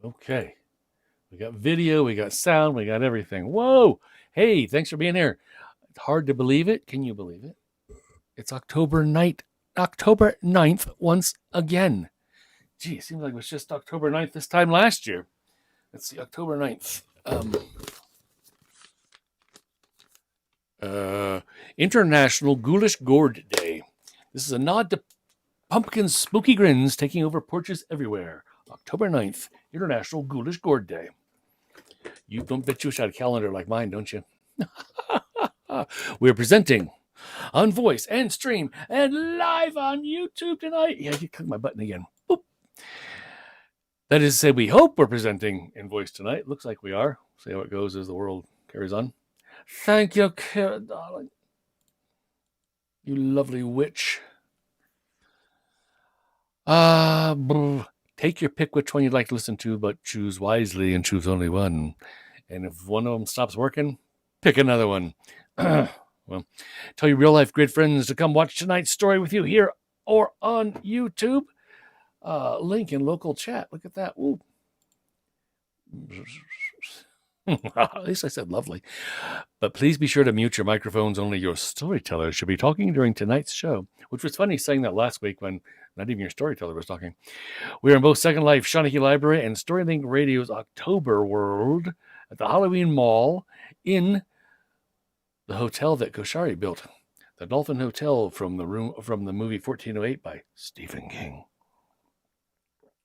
Okay. We got video, we got sound, we got everything. Whoa. Hey, thanks for being here. It's hard to believe it. Can you believe it? It's October 9th once again. Gee, it seems like it was just October 9th this time last year. Let's see, October 9th. International Ghoulish Gourd Day. This is a nod to pumpkins' spooky grins taking over porches everywhere. October 9th, International Ghoulish Gourd Day. You don't bet you wish I had a calendar like mine, don't you? We're presenting on voice and stream and live on YouTube tonight. Yeah, you click my button again. Boop. That is to say, we hope we're presenting in voice tonight. Looks like we are. See how it goes as the world carries on. Thank you, Kara, darling. You lovely witch. Take your pick which one you'd like to listen to, but choose wisely and choose only one. And if one of them stops working, pick another one. Well, tell your real life great friends to come watch tonight's story with you here or on YouTube. Link in local chat. Look at that. Ooh. At least I said lovely. But please be sure to mute your microphones. Only your storyteller should be talking during tonight's show, which was funny saying that last week when not even your storyteller was talking. We are in both Second Life, Seanchai Library, and Storylink Radio's October World at the Halloween Mall in the hotel that Koshari built, the Dolphin Hotel from the movie 1408 by Stephen King.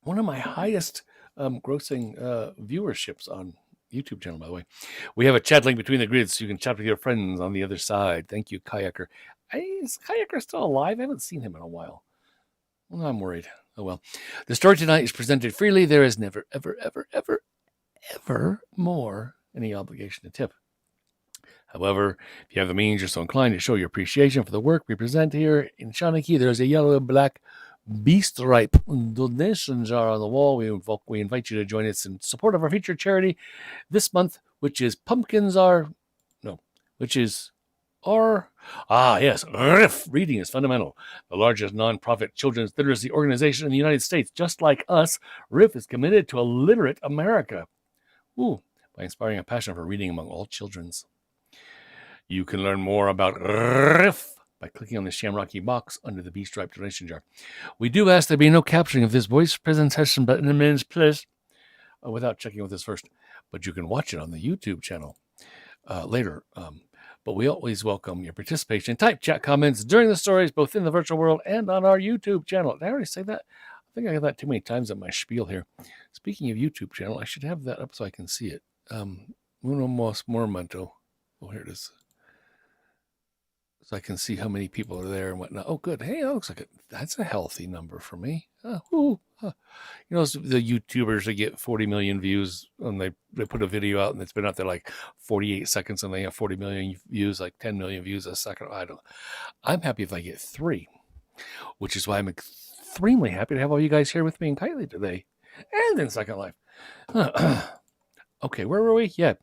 One of my highest grossing viewerships on YouTube channel, by the way. We have a chat link between the grids so you can chat with your friends on the other side. Thank you, Kayaker. Is Kayaker still alive? I haven't seen him in a while. Well, I'm worried. Oh, well. The story tonight is presented freely. There is never, ever, ever, ever, ever more any obligation to tip. However, if you have the means, you're so inclined to show your appreciation for the work we present here in Seanchai, there's a yellow and black B-stripe donation jar on the wall. We invite you to join us in support of our featured charity this month, which is RIF. Reading is fundamental. The largest nonprofit children's literacy organization in the United States. Just like us, RIF is committed to a literate America. By inspiring a passion for reading among all children's. You can learn more about RIF by clicking on the shamrocky box under the B-stripe donation jar. We do ask there be no capturing of this voice presentation button in minutes, please, without checking with this first. But you can watch it on the YouTube channel later. But we always welcome your participation. Type chat comments during the stories, both in the virtual world and on our YouTube channel. Did I already say that? I think I got that too many times in my spiel here. Speaking of YouTube channel, I should have that up so I can see it. Uno más momento. Oh, here it is. So I can see how many people are there and whatnot. Oh, good. Hey, that looks like that's a healthy number for me. You know, the YouTubers, they get 40 million views when they put a video out and it's been out there like 48 seconds and they have 40 million views, like 10 million views a second. I'm happy if I get 3, which is why I'm extremely happy to have all you guys here with me in Kylie today and in Second Life. Okay, where were we? Yeah.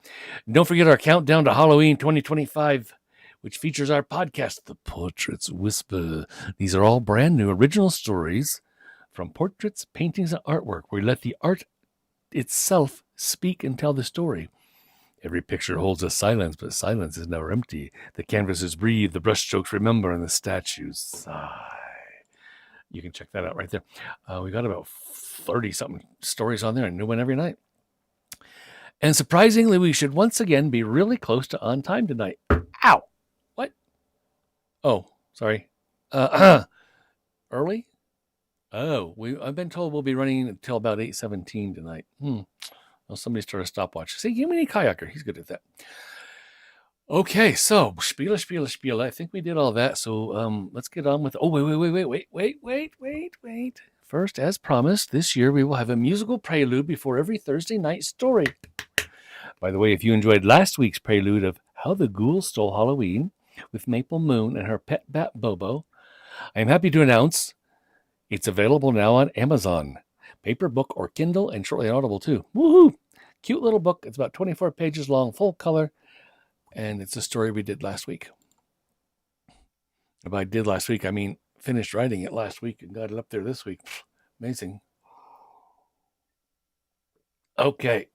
Don't forget our countdown to Halloween 2025. Which features our podcast, The Portraits Whisper. These are all brand new original stories from portraits, paintings, and artwork, where we let the art itself speak and tell the story. Every picture holds a silence, but silence is never empty. The canvases breathe, the brushstrokes remember, and the statues sigh. You can check that out right there. We got about 30-something stories on there, a new one every night. And surprisingly, we should once again be really close to on time tonight. Ow! Oh, sorry. Early? Oh, I've been told we'll be running until about 8:17 tonight. Well, somebody started a stopwatch. See, give me a kayaker. He's good at that. Okay, so spiel. I think we did all that. So let's get on with. Oh, wait. First, as promised, this year we will have a musical prelude before every Thursday night story. By the way, if you enjoyed last week's prelude of How the Ghouls Stole Halloween with Maple Moon and her pet bat Bobo, I am happy to announce it's available now on Amazon, paper, book, or Kindle, and shortly on Audible too. Woohoo! Cute little book. It's about 24 pages long, full color, and it's a story we did last week. And by did last week, I mean finished writing it last week and got it up there this week. Amazing. Okay.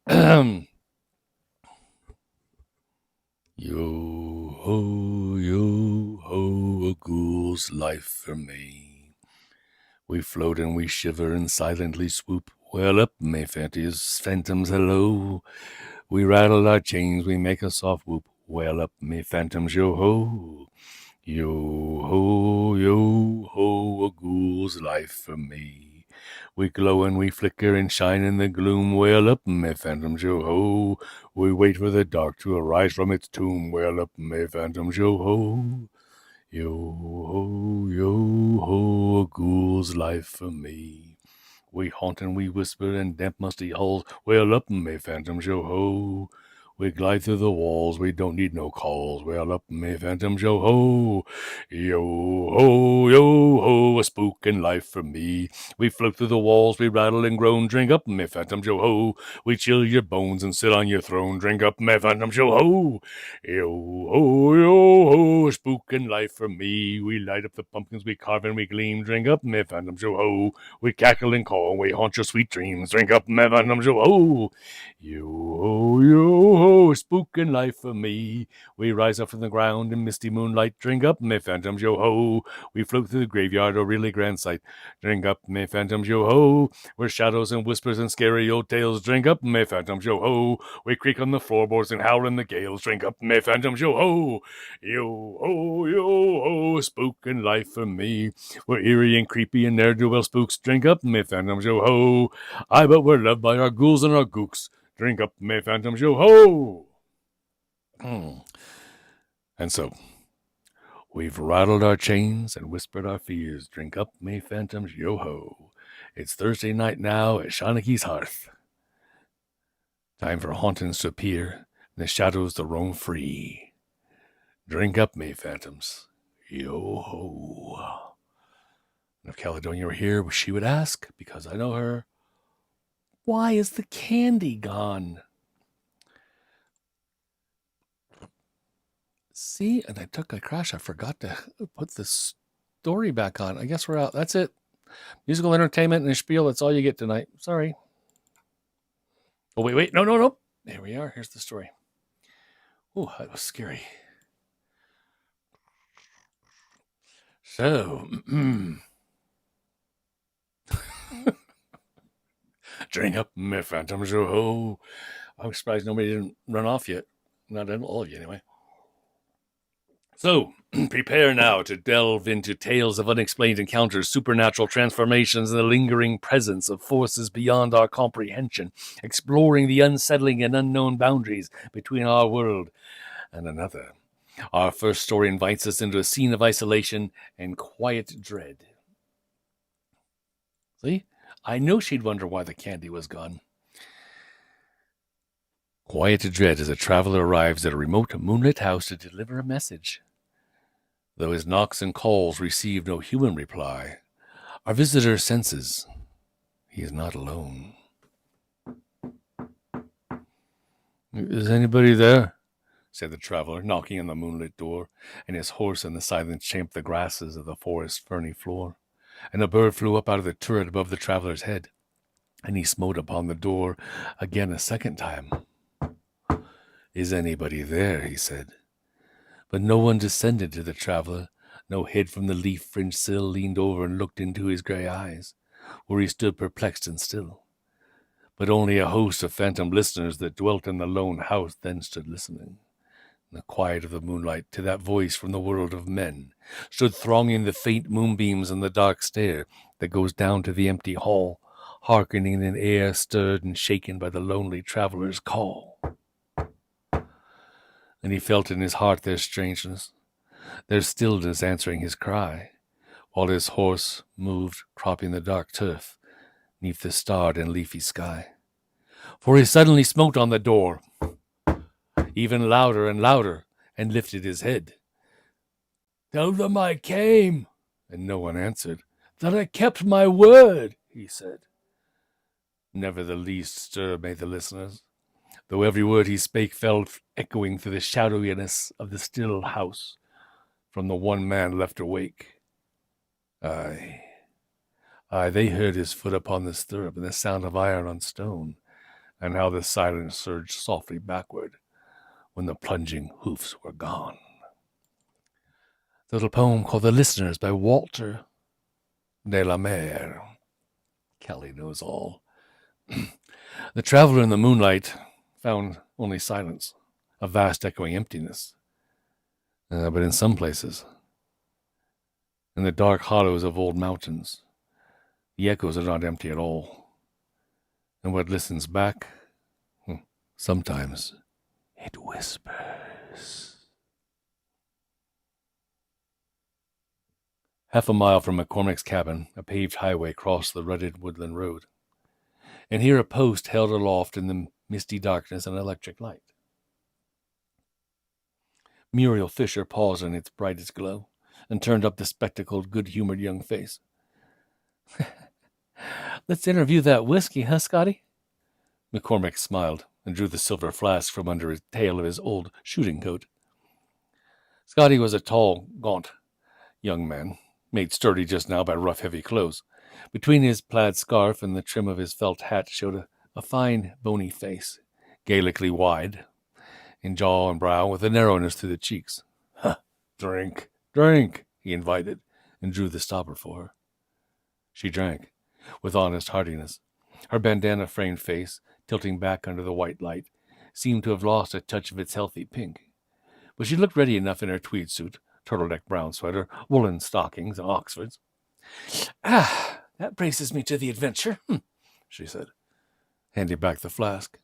Yo ho, a ghoul's life for me. We float and we shiver and silently swoop. Well up, may fancies, phantoms, hello. We rattle our chains, we make a soft whoop. Well up, may phantoms, yo ho. Yo ho, a ghoul's life for me. We glow and we flicker and shine in the gloom. Well up, may phantoms, yo ho. We wait for the dark to arise from its tomb. Well up, may phantoms, yo ho. Yo ho, a ghoul's life for me. We haunt and we whisper in damp, musty halls. Well up, may phantoms, yo ho. We glide through the walls, we don't need no calls. Well up, may phantoms, yo ho. Yo ho, a spook in life for me. We float through the walls, we rattle and groan. Drink up, may phantoms, yo ho. We chill your bones and sit on your throne. Drink up, may phantoms, yo ho. Yo ho, a spook in life for me. We light up the pumpkins, we carve and we gleam. Drink up, may phantoms, yo ho. We cackle and call, we haunt your sweet dreams. Drink up, may phantoms, yo ho. Yo ho, spook in life for me. We rise up from the ground in misty moonlight. Drink up, may phantoms, yo ho. We float through the graveyard, a really grand sight. Drink up, may phantoms, yo ho. We're shadows and whispers and scary old tales. Drink up, may phantoms, yo ho. We creak on the floorboards and howl in the gales. Drink up, may phantoms, yo ho. Yo ho, spook in life for me. We're eerie and creepy and ne'er-do-well spooks. Drink up, may phantoms, yo ho. Aye, but we're loved by our ghouls and our gooks. Drink up, may phantoms, yo ho. And so, we've rattled our chains and whispered our fears. Drink up, may phantoms, yo ho. It's Thursday night now at Seanchai's hearth. Time for hauntings to appear, and the shadows to roam free. Drink up, may phantoms, yo ho. And if Caledonia were here, she would ask, because I know her, why is the candy gone? See, and I crashed. I forgot to put the story back on. I guess we're out. That's it. Musical entertainment and a spiel. That's all you get tonight. Sorry. Oh, wait. No. There we are. Here's the story. Oh, that was scary. So, drink up, my phantoms, yo ho. I'm surprised nobody didn't run off yet. Not all of you, anyway. So, prepare now to delve into tales of unexplained encounters, supernatural transformations, and the lingering presence of forces beyond our comprehension, exploring the unsettling and unknown boundaries between our world and another. Our first story invites us into a scene of isolation and quiet dread. See? I know she'd wonder why the candy was gone. Quiet dread as a traveler arrives at a remote moonlit house to deliver a message. Though his knocks and calls receive no human reply, our visitor senses he is not alone. Is anybody there? Said the traveler, knocking on the moonlit door, and his horse in the silence champed the grasses of the forest's ferny floor. And a bird flew up out of the turret above the traveler's head, and he smote upon the door again a second time. Is anybody there? He said. But no one descended to the traveler. No head from the leaf-fringed sill leaned over and looked into his grey eyes, where he stood perplexed and still. But only a host of phantom listeners that dwelt in the lone house then stood listening. In the quiet of the moonlight, to that voice from the world of men, stood thronging the faint moonbeams and the dark stair that goes down to the empty hall, hearkening in air stirred and shaken by the lonely traveler's call. And he felt in his heart their strangeness, their stillness answering his cry, while his horse moved, cropping the dark turf, neath the starred and leafy sky. For he suddenly smote on the door, even louder and louder, and lifted his head. Tell them I came, and no one answered. That I kept my word, he said. Never the least stir made the listeners, though every word he spake fell echoing through the shadowiness of the still house, from the one man left awake. Aye, they heard his foot upon the stirrup and the sound of iron on stone, and how the silence surged softly backward when the plunging hoofs were gone. The little poem called The Listeners by Walter de la Mare. Kelly knows all. The traveler in the moonlight found only silence, a vast echoing emptiness. But in some places, in the dark hollows of old mountains, the echoes are not empty at all. And what listens back, sometimes it whispers. Half a mile from McCormick's cabin, a paved highway crossed the rutted woodland road. And here a post held aloft in the misty darkness an electric light. Muriel Fisher paused in its brightest glow and turned up the spectacled, good-humored young face. Let's interview that whiskey, huh, Scotty? McCormick smiled and drew the silver flask from under the tail of his old shooting coat. Scotty was a tall, gaunt young man, made sturdy just now by rough, heavy clothes. Between his plaid scarf and the trim of his felt hat showed a fine, bony face, Gallically wide in jaw and brow, with a narrowness to the cheeks. Drink, he invited, and drew the stopper for her. She drank, with honest heartiness. Her bandana-framed face, tilting back under the white light, seemed to have lost a touch of its healthy pink. But she looked ready enough in her tweed suit, turtleneck brown sweater, woolen stockings, and Oxfords. That braces me to the adventure, she said, handing back the flask.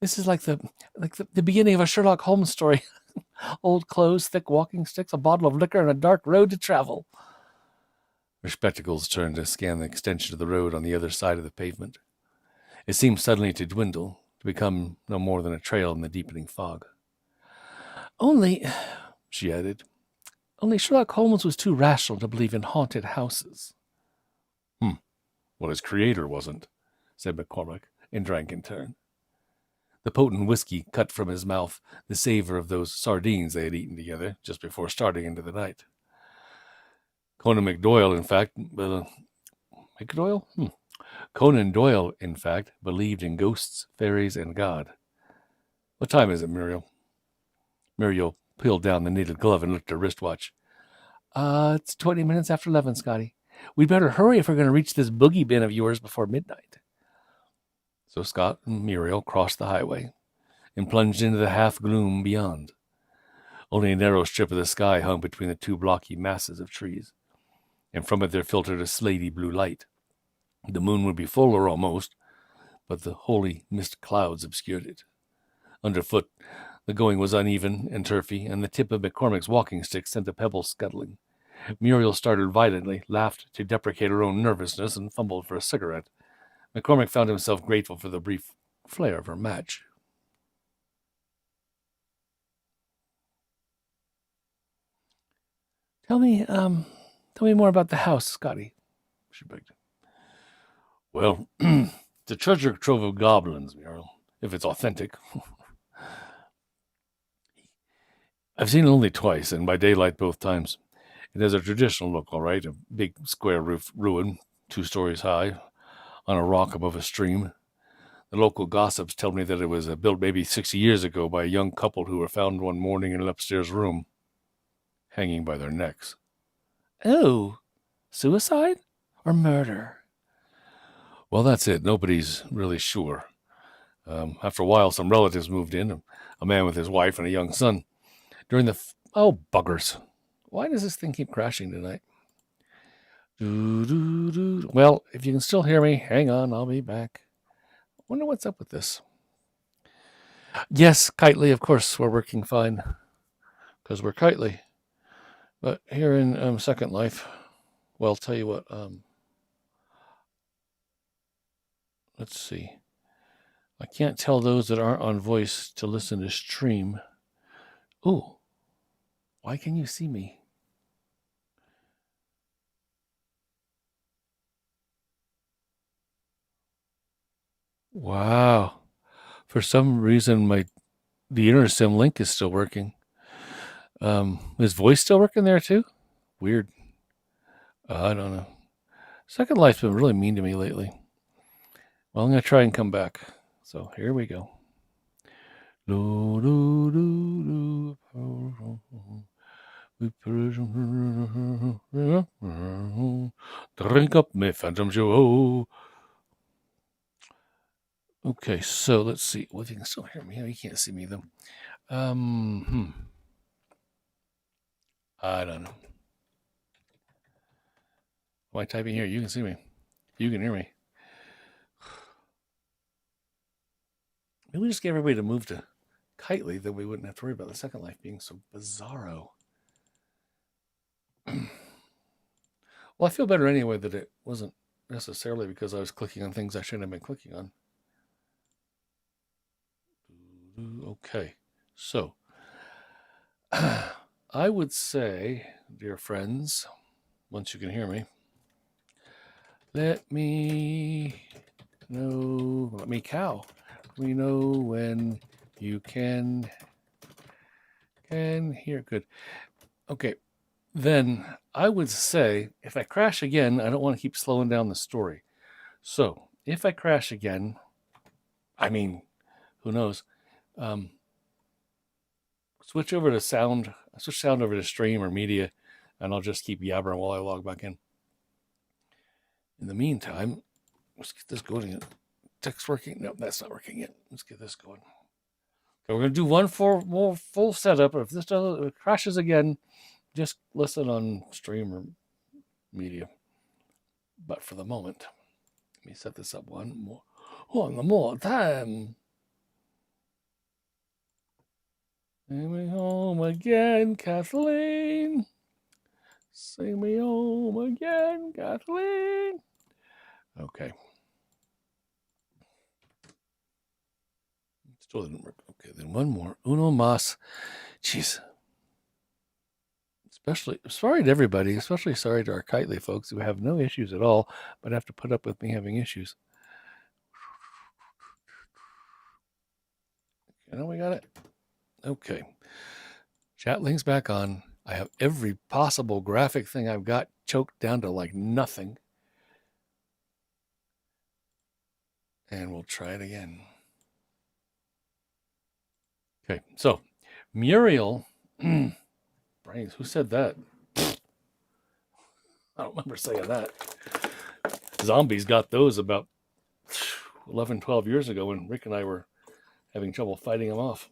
This is like the beginning of a Sherlock Holmes story. Old clothes, thick walking sticks, a bottle of liquor, and a dark road to travel. Her spectacles turned to scan the extension of the road on the other side of the pavement. It seemed suddenly to dwindle, to become no more than a trail in the deepening fog. Only, she added, Sherlock Holmes was too rational to believe in haunted houses. Well, his creator wasn't, said McCormick, and drank in turn. The potent whiskey cut from his mouth the savor of those sardines they had eaten together just before starting into the night. Conan Doyle, in fact, believed in ghosts, fairies, and God. What time is it, Muriel? Muriel peeled down the knitted glove and looked at her wristwatch. It's 20 minutes after 11, Scotty. We'd better hurry if we're going to reach this boogie bin of yours before midnight. So Scott and Muriel crossed the highway and plunged into the half-gloom beyond. Only a narrow strip of the sky hung between the two blocky masses of trees, and from it there filtered a slaty blue light. The moon would be full, or almost, but the holy mist clouds obscured it. Underfoot, the going was uneven and turfy, and the tip of McCormick's walking stick sent the pebbles scuttling. Muriel started violently, laughed to deprecate her own nervousness, and fumbled for a cigarette. McCormick found himself grateful for the brief flare of her match. Tell me more about the house, Scotty, she begged. Well, it's a treasure trove of goblins, Muriel, if it's authentic. I've seen it only twice, and by daylight both times. It has a traditional look, all right, a big square roof ruin, 2 stories high, on a rock above a stream. The local gossips tell me that it was built maybe 60 years ago by a young couple who were found one morning in an upstairs room, hanging by their necks. Oh, suicide or murder? Well, that's it. Nobody's really sure. After a while, some relatives moved in, a man with his wife and a young son. During the... Oh, buggers. Why does this thing keep crashing tonight? Well, if you can still hear me, hang on, I'll be back. I wonder what's up with this. Yes, Kitely, of course, we're working fine, because we're Kitely. But here in Second Life, well, tell you what, let's see. I can't tell those that aren't on voice to listen to stream. Ooh, why can you see me? Wow. For some reason, the InterSim link is still working. Is voice still working there too? Weird. I don't know. Second Life's been really mean to me lately. Well, I'm going to try and come back. So here we go. Drink up, me phantom Joe. Okay, so let's see. Well, if you can still hear me, you can't see me though. I don't know. Am I typing here? You can see me. You can hear me. Maybe we just get everybody to move to Kitely, then we wouldn't have to worry about the Second Life being so bizarro. Well, I feel better anyway that it wasn't necessarily because I was clicking on things I shouldn't have been clicking on. Okay, so I would say, dear friends, once you can hear me, let me cow. We know when you can hear. Good. Okay, then I would say if I crash again, I don't want to keep slowing down the story. So if I crash again, I mean, who knows? Switch over to sound. Switch sound over to stream or media, and I'll just keep yabbering while I log back in. In the meantime, let's get this going. Text working? No, that's not working yet. Let's get this going. Okay, we're going to do one more full setup. If this doesn't, if it crashes again, just listen on stream or media. But for the moment, let me set this up one more time. Sing me home again, Kathleen. Sing me home again, Kathleen. Okay. Still didn't work. Okay, then one more. Uno mas. Jeez. Especially sorry to everybody, especially sorry to our Kitely folks who have no issues at all, but have to put up with me having issues. You know, we got it. Okay. Chat link's back on. I have every possible graphic thing I've got choked down to like nothing. And we'll try it again. Okay, so Muriel, brains, who said that? I don't remember saying that. Zombies got those about 11, 12 years ago when Rick and I were having trouble fighting them off.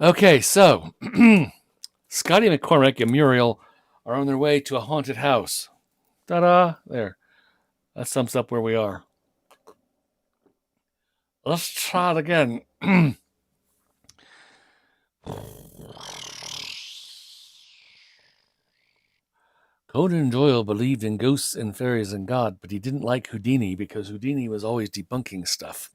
Okay, so Scotty McCormick and Muriel are on their way to a haunted house. Ta-da! There. That sums up where we are. Let's try it again. Conan Doyle believed in ghosts and fairies and God, but he didn't like Houdini because Houdini was always debunking stuff.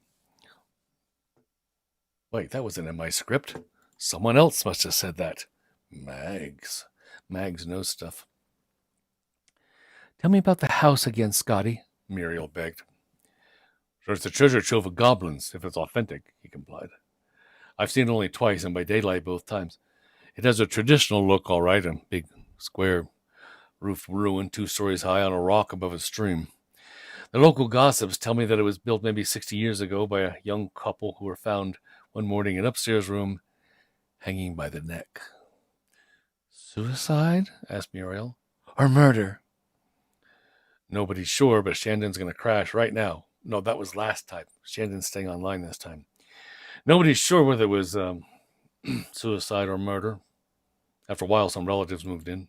Wait, that wasn't in my script. Someone else must have said that. Mags knows stuff. Tell me about the house again, Scotty, Muriel begged. Sure, it's a treasure trove of goblins, if it's authentic, he complied. I've seen it only twice, and by daylight both times. It has a traditional look, all right, a big square roofed ruin 2 stories high on a rock above a stream. The local gossips tell me that it was built maybe 60 years ago by a young couple who were found one morning in an upstairs room hanging by the neck. Suicide? Asked Muriel. Or murder? Nobody's sure, but Shandon's going to crash right now. No, that was last time. Shandon's staying online this time. Nobody's sure whether it was suicide or murder. After a while, some relatives moved in.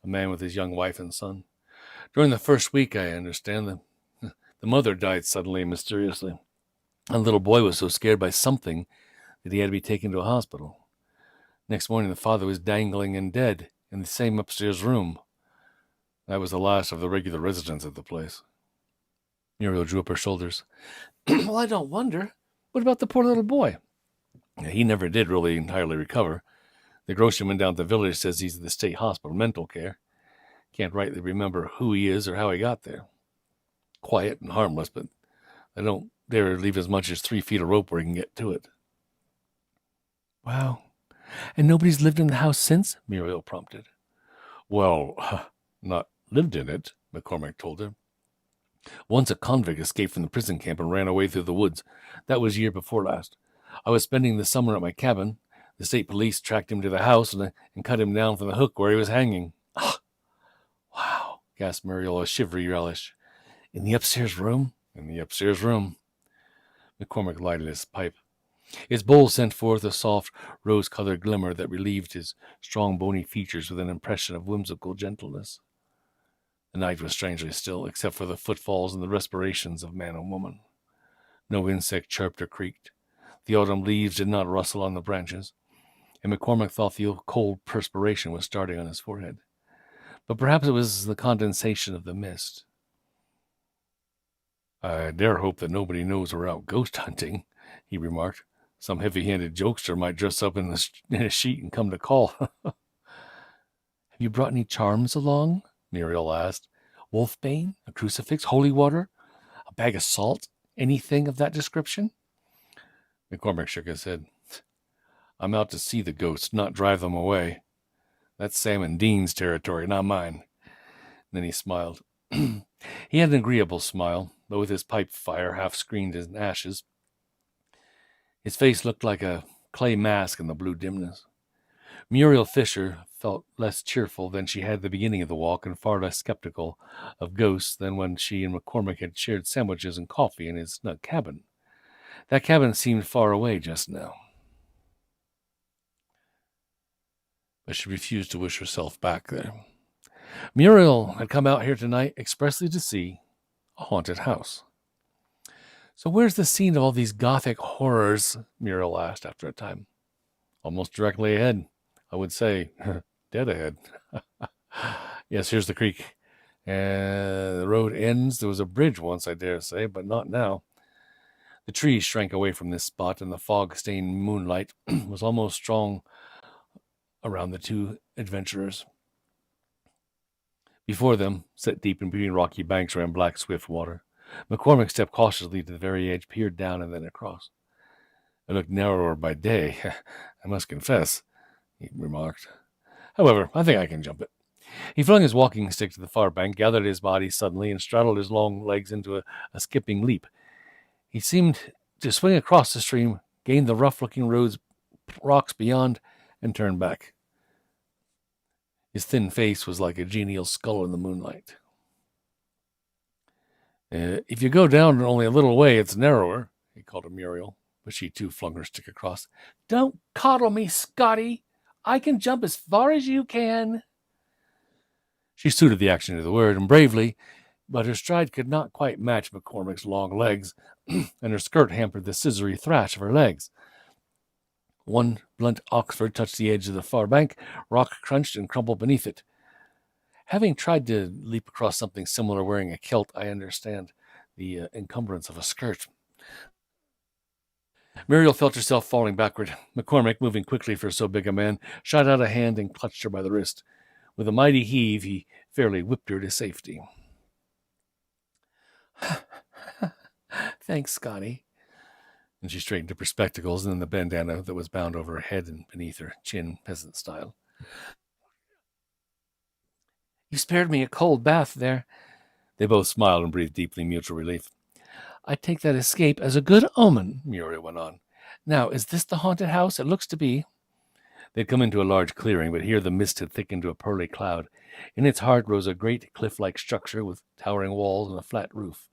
A man with his young wife and son. During the first week, I understand, the mother died suddenly and mysteriously. And the little boy was so scared by something that he had to be taken to a hospital. Next morning, the father was dangling and dead in the same upstairs room. That was the last of the regular residents of the place. Muriel drew up her shoulders. Well, I don't wonder. What about the poor little boy? He never did really entirely recover. The groceryman down at the village says he's at the state hospital, mental care. Can't rightly remember who he is or how he got there. Quiet and harmless, but they don't dare leave as much as 3 feet of rope where he can get to it. Wow. And nobody's lived in the house since? Muriel prompted. Well, not lived in it, McCormick told her. Once a convict escaped from the prison camp and ran away through the woods. That was year before last. I was spending the summer at my cabin. The state police tracked him to the house and cut him down from the hook where he was hanging. Ah, wow, gasped Muriel, a shivery relish. In the upstairs room? In the upstairs room. McCormick lighted his pipe. Its bowl sent forth a soft, rose-colored glimmer that relieved his strong, bony features with an impression of whimsical gentleness. The night was strangely still, except for the footfalls and the respirations of man and woman. No insect chirped or creaked. The autumn leaves did not rustle on the branches, and McCormick thought the cold perspiration was starting on his forehead. But perhaps it was the condensation of the mist. I dare hope that nobody knows we're out ghost hunting, he remarked. Some heavy-handed jokester might dress up in a sheet and come to call. Have you brought any charms along? Muriel asked. Wolfbane, a crucifix, holy water, a bag of salt, anything of that description? McCormick shook his head. I'm out to see the ghosts, not drive them away. That's Sam and Dean's territory, not mine. Then he smiled. He had an agreeable smile, but with his pipe fire half screened in ashes. His face looked like a clay mask in the blue dimness. Muriel Fisher felt less cheerful than she had at the beginning of the walk, and far less skeptical of ghosts than when she and McCormick had shared sandwiches and coffee in his snug cabin. That cabin seemed far away just now. But she refused to wish herself back there. Muriel had come out here tonight expressly to see a haunted house. So where's the scene of all these gothic horrors? Muriel asked after a time. Almost directly ahead. I would say, dead ahead. Yes, here's the creek. And the road ends. There was a bridge once, I dare say, but not now. The trees shrank away from this spot, and the fog-stained moonlight was almost strong around the two adventurers. Before them, set deep in between rocky banks, ran black, swift water. McCormick stepped cautiously to the very edge, peered down, and then across. It looked narrower by day, I must confess, he remarked. However, I think I can jump it. He flung his walking stick to the far bank, gathered his body suddenly, and straddled his long legs into a skipping leap. He seemed to swing across the stream, gain the rough-looking rocks beyond, and turn back. His thin face was like a genial skull in the moonlight. If you go down only a little way, it's narrower, he called to Muriel, but she too flung her stick across. Don't coddle me, Scotty. I can jump as far as you can. She suited the action to the word, and bravely, but her stride could not quite match McCormick's long legs, and her skirt hampered the scissory thrash of her legs. One blunt Oxford touched the edge of the far bank, rock crunched and crumbled beneath it. Having tried to leap across something similar wearing a kilt, I understand the encumbrance of a skirt. Muriel felt herself falling backward. McCormick, moving quickly for so big a man, shot out a hand and clutched her by the wrist. With a mighty heave, he fairly whipped her to safety. Thanks, Scotty. And she straightened up her spectacles and then the bandana that was bound over her head and beneath her chin, peasant style. You spared me a cold bath there. They both smiled and breathed deeply, mutual relief. I take that escape as a good omen, Muriel went on. Now, is this the haunted house? It looks to be. They'd come into a large clearing, but here the mist had thickened to a pearly cloud. In its heart rose a great cliff-like structure with towering walls and a flat roof.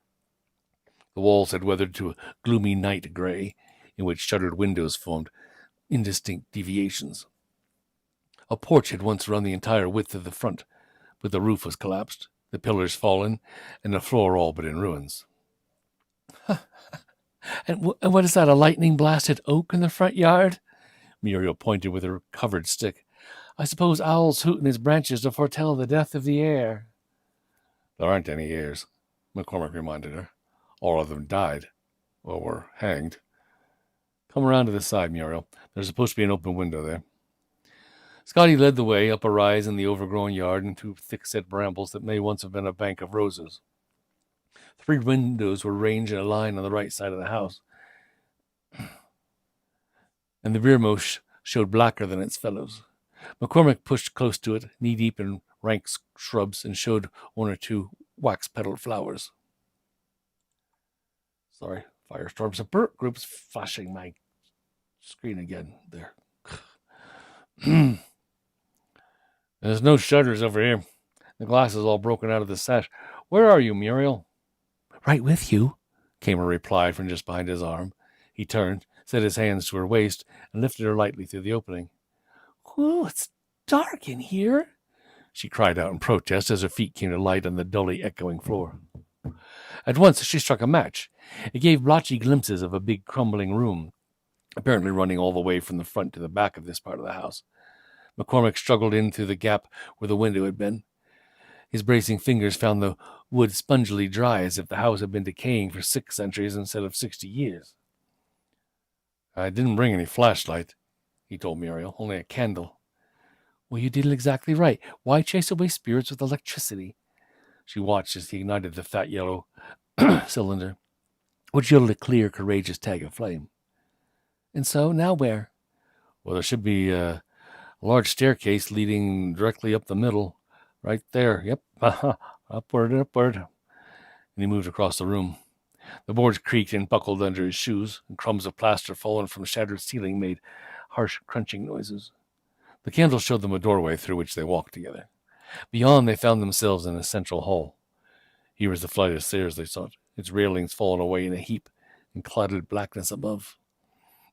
The walls had weathered to a gloomy night gray, in which shuttered windows formed indistinct deviations. A porch had once run the entire width of the front, but the roof was collapsed, the pillars fallen, and the floor all but in ruins. And what is that, a lightning-blasted oak in the front yard? Muriel pointed with her covered stick. I suppose owls hoot in its branches to foretell the death of the air. There aren't any heirs, McCormick reminded her. All of them died, or were hanged. Come around to the side, Muriel. There's supposed to be an open window there. Scotty led the way up a rise in the overgrown yard and through thick-set brambles that may once have been a bank of roses. 3 windows were ranged in a line on the right side of the house, and the rearmost showed blacker than its fellows. McCormick pushed close to it, knee-deep in rank shrubs, and showed 1 or 2 wax-petaled flowers. Sorry, firestorm support groups flashing my screen again. There. There's no shutters over here. The glass is all broken out of the sash. Where are you, Muriel? Right with you, came a reply from just behind his arm. He turned, set his hands to her waist, and lifted her lightly through the opening. "Whoa, it's dark in here," she cried out in protest as her feet came to light on the dully echoing floor. At once she struck a match. It gave blotchy glimpses of a big crumbling room, apparently running all the way from the front to the back of this part of the house. McCormick struggled in through the gap where the window had been. His bracing fingers found the wood spongily dry, as if the house had been decaying for 6 centuries instead of 60 years. "I didn't bring any flashlight," he told Muriel, "only a candle." "Well, you did exactly right. Why chase away spirits with electricity?" She watched as he ignited the fat yellow cylinder, which yielded a clear, courageous tag of flame. "And so, now where?" "Well, there should be a large staircase leading directly up the middle. Right there. Yep. Upward. And he moved across the room. The boards creaked and buckled under his shoes, and crumbs of plaster fallen from the shattered ceiling made harsh crunching noises. The candle showed them a doorway through which they walked together. Beyond, they found themselves in a central hall. Here was the flight of stairs they sought, its railings fallen away in a heap and clouded blackness above.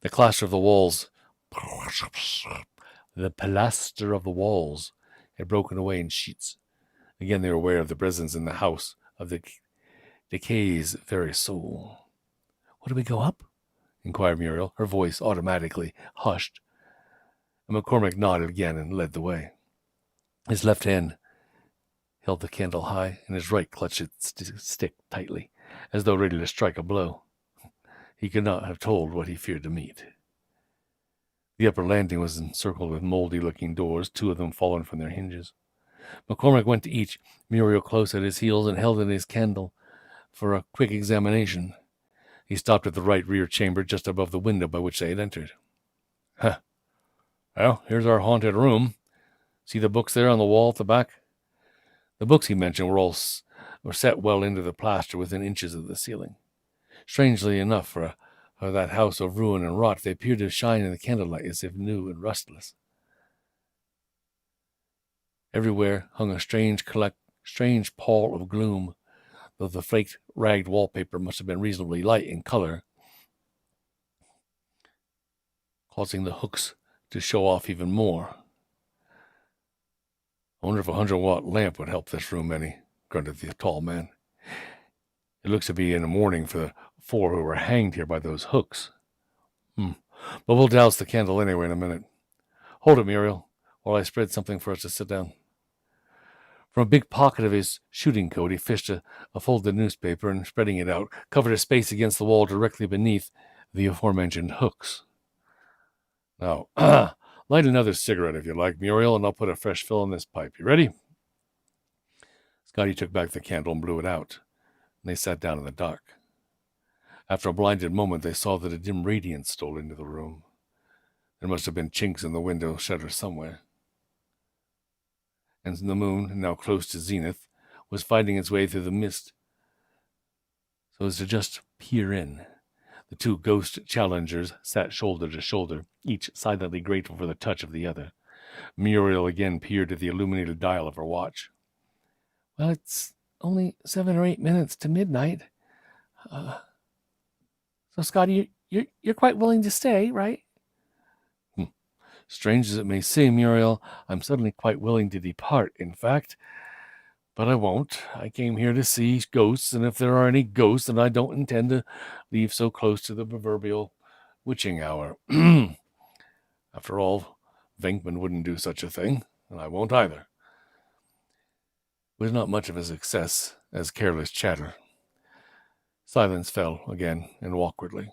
The plaster of the walls had broken away in sheets. Again they were aware of the presence in the house of the decay's very soul. "What do we go up?" inquired Muriel, her voice automatically hushed. And McCormick nodded again and led the way. His left hand held the candle high, and his right clutched its stick tightly, as though ready to strike a blow. He could not have told what he feared to meet. The upper landing was encircled with moldy-looking doors, 2 of them fallen from their hinges. McCormick went to each, Muriel close at his heels, and held in his candle for a quick examination. He stopped at the right rear chamber just above the window by which they had entered. "Huh. Well, here's our haunted room. See the books there on the wall at the back?" The books he mentioned were set well into the plaster within inches of the ceiling. Strangely enough, for that house of ruin and rot, they appeared to shine in the candlelight as if new and rustless. Everywhere hung a strange pall of gloom, though the flaked, ragged wallpaper must have been reasonably light in color, causing the hooks to show off even more. "I wonder if a 100-watt lamp would help this room any," grunted the tall man. "It looks to be in the morning for the 4 who were hanged here by those hooks. But we'll douse the candle anyway in a minute. Hold it, Muriel, while I spread something for us to sit down." From a big pocket of his shooting coat, he fished a folded newspaper and, spreading it out, covered a space against the wall directly beneath the aforementioned hooks. "Now, light another cigarette if you like, Muriel, and I'll put a fresh fill in this pipe. You ready?" Scotty took back the candle and blew it out, and they sat down in the dark. After a blinded moment, they saw that a dim radiance stole into the room. There must have been chinks in the window shutter somewhere. And the moon, now close to zenith, was fighting its way through the mist so as to just peer in. The 2 ghost challengers sat shoulder to shoulder, each silently grateful for the touch of the other. Muriel again peered at the illuminated dial of her watch. "Well, it's only 7 or 8 minutes to midnight. So, Scotty, you're quite willing to stay, right?" "Strange as it may seem, Muriel, I'm suddenly quite willing to depart, in fact. But I won't. I came here to see ghosts, and if there are any ghosts, then I don't intend to leave so close to the proverbial witching hour. After all, Venkman wouldn't do such a thing, and I won't either." It was not much of a success as careless chatter. Silence fell again, and awkwardly.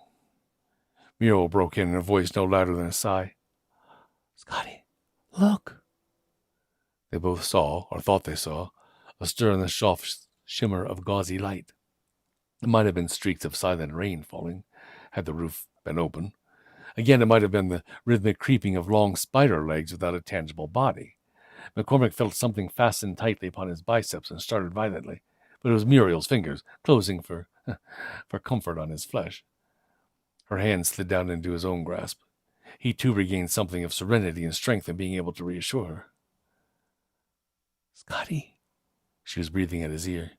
Muriel broke in a voice no louder than a sigh. "Scotty, look." They both saw, or thought they saw, a stir in the soft shimmer of gauzy light. It might have been streaks of silent rain falling, had the roof been open. Again, it might have been the rhythmic creeping of long spider legs without a tangible body. McCormick felt something fastened tightly upon his biceps and started violently, but it was Muriel's fingers, closing for for comfort on his flesh. Her hand slid down into his own grasp. He too regained something of serenity and strength in being able to reassure her. "Scotty," she was breathing at his ear,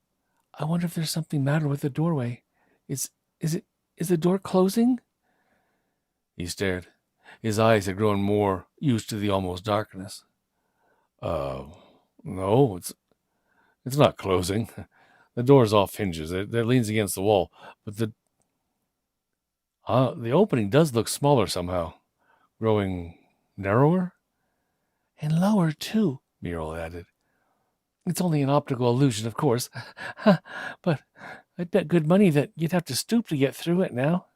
"I wonder if there's something matter with the doorway. Is the door closing?" He stared. His eyes had grown more used to the almost darkness. No, it's not closing. The door's off hinges. It leans against the wall, but the opening does look smaller somehow, growing narrower and lower too," Muriel added. "It's only an optical illusion, of course, but I'd bet good money that you'd have to stoop to get through it now."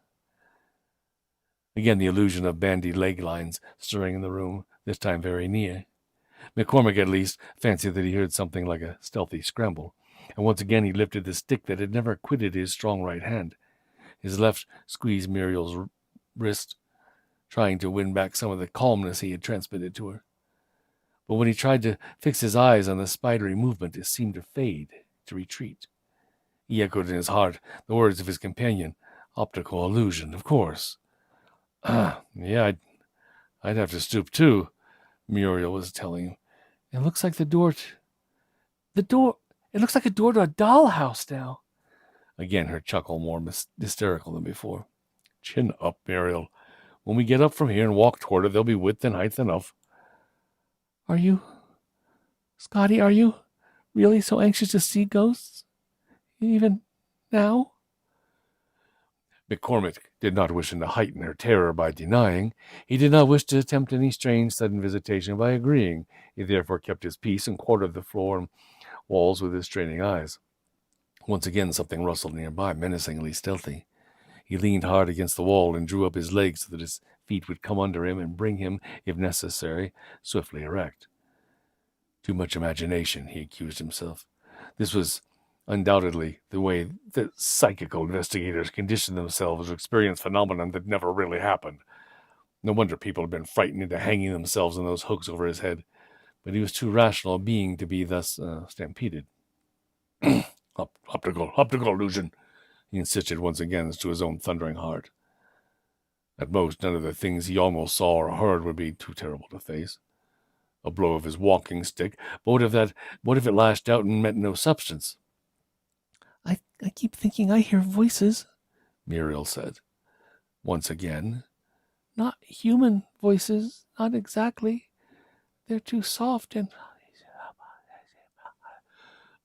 Again, the illusion of bandy leg lines stirring in the room, this time very near. McCormick, at least, fancied that he heard something like a stealthy scramble, and once again he lifted the stick that had never quitted his strong right hand. His left squeezed Muriel's wrist, trying to win back some of the calmness he had transmitted to her. But when he tried to fix his eyes on the spidery movement, it seemed to fade, to retreat. He echoed in his heart the words of his companion. Optical illusion, of course. Yeah, I'd have to stoop too, Muriel was telling him. It looks like it looks like a door to a dollhouse now. Again, her chuckle more hysterical than before. Chin up, Muriel. When we get up from here and walk toward it, there'll be width and height enough. Scotty, are you really so anxious to see ghosts? Even now? McCormick did not wish to heighten her terror by denying. He did not wish to attempt any strange sudden visitation by agreeing. He therefore kept his peace and quartered the floor and walls with his straining eyes. Once again something rustled nearby, menacingly stealthy. He leaned hard against the wall and drew up his legs so that his feet would come under him and bring him, if necessary, swiftly erect. Too much imagination, he accused himself. This was undoubtedly the way that psychical investigators condition themselves to experience phenomena that never really happened. No wonder people had been frightened into hanging themselves on those hooks over his head. But he was too rational a being to be thus stampeded. Optical illusion, he insisted once again as to his own thundering heart. At most, none of the things he almost saw or heard would be too terrible to face. A blow of his walking stick, but what if it lashed out and meant no substance? I keep thinking I hear voices, Muriel said. Once again. Not human voices, not exactly. They're too soft and...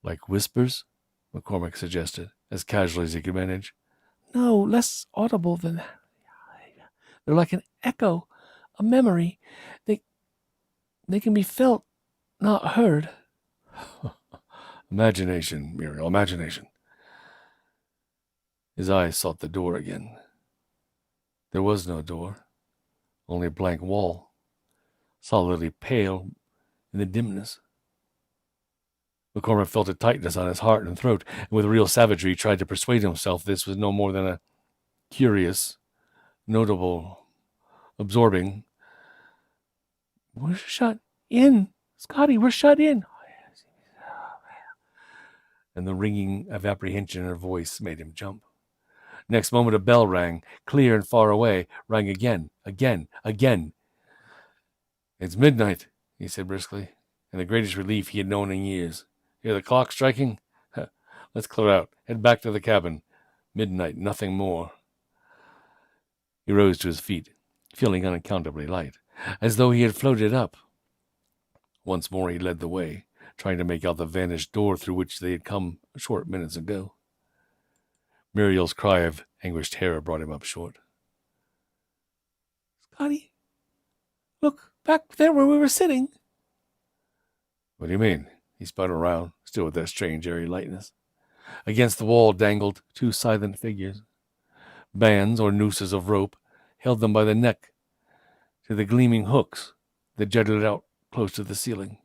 Like whispers? McCormick suggested, as casually as he could manage. No, less audible than that. They're like an echo, a memory. They can be felt, not heard. Imagination, Muriel, imagination. His eyes sought the door again. There was no door, only a blank wall, solidly pale in the dimness. McCormick felt a tightness on his heart and throat, and with real savagery he tried to persuade himself this was no more than a curious, notable, absorbing... We're shut in. Scotty, we're shut in. And the ringing of apprehension in her voice made him jump. Next moment a bell rang, clear and far away, rang again. It's midnight, he said briskly, and the greatest relief he had known in years. Hear the clock striking? Let's clear out. Head back to the cabin. Midnight, nothing more. He rose to his feet, feeling unaccountably light, as though he had floated up. Once more he led the way, trying to make out the vanished door through which they had come short minutes ago. Muriel's cry of anguished terror brought him up short. Scotty, look, back there where we were sitting. What do you mean? He spun around, still with that strange airy lightness. Against the wall dangled two silent figures. Bands or nooses of rope held them by the neck to the gleaming hooks that jutted out close to the ceiling.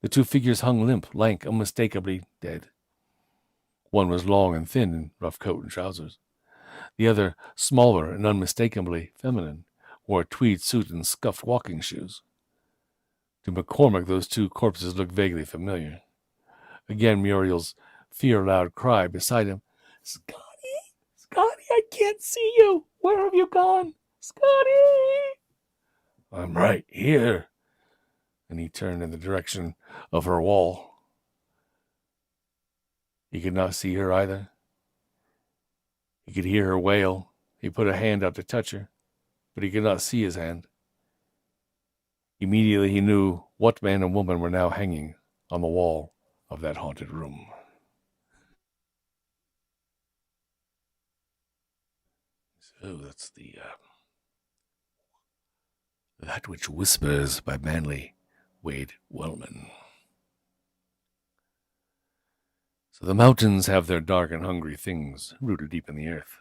The two figures hung limp, lank, unmistakably dead. One was long and thin in rough coat and trousers. The other, smaller and unmistakably feminine, wore a tweed suit and scuffed walking shoes. To McCormick, those two corpses looked vaguely familiar. Again Muriel's fear-loud cry beside him. Scotty! Scotty, I can't see you! Where have you gone? Scotty! I'm right here. And he turned in the direction of her wall. He could not see her either. He could hear her wail. He put a hand out to touch her, but he could not see his hand. Immediately he knew what man and woman were now hanging on the wall of that haunted room. So that's the That Which Whispers by manly Wade Wellman. So the mountains have their dark and hungry things rooted deep in the earth.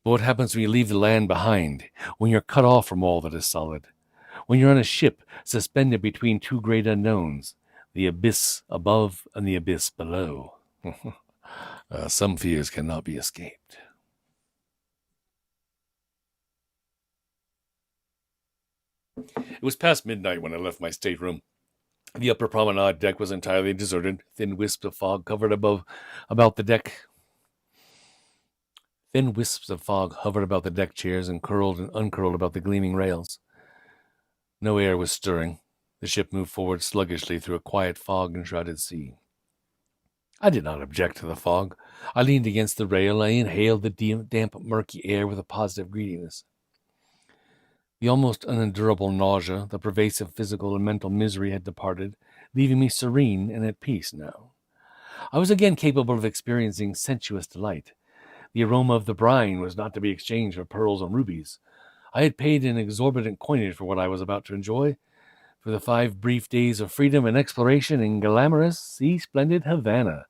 But what happens when you leave the land behind, when you're cut off from all that is solid, when you're on a ship suspended between two great unknowns, the abyss above and the abyss below? Some fears cannot be escaped. It was past midnight when I left my stateroom. The upper promenade deck was entirely deserted. Thin wisps of fog hovered about the deck. Thin wisps of fog hovered about the deck chairs and curled and uncurled about the gleaming rails. No air was stirring. The ship moved forward sluggishly through a quiet fog-enshrouded sea. I did not object to the fog. I leaned against the rail. I inhaled the damp, murky air with a positive greediness. The almost unendurable nausea, the pervasive physical and mental misery had departed, leaving me serene and at peace now. I was again capable of experiencing sensuous delight. The aroma of the brine was not to be exchanged for pearls and rubies. I had paid an exorbitant coinage for what I was about to enjoy, for the 5 brief days of freedom and exploration in glamorous, sea-splendid Havana,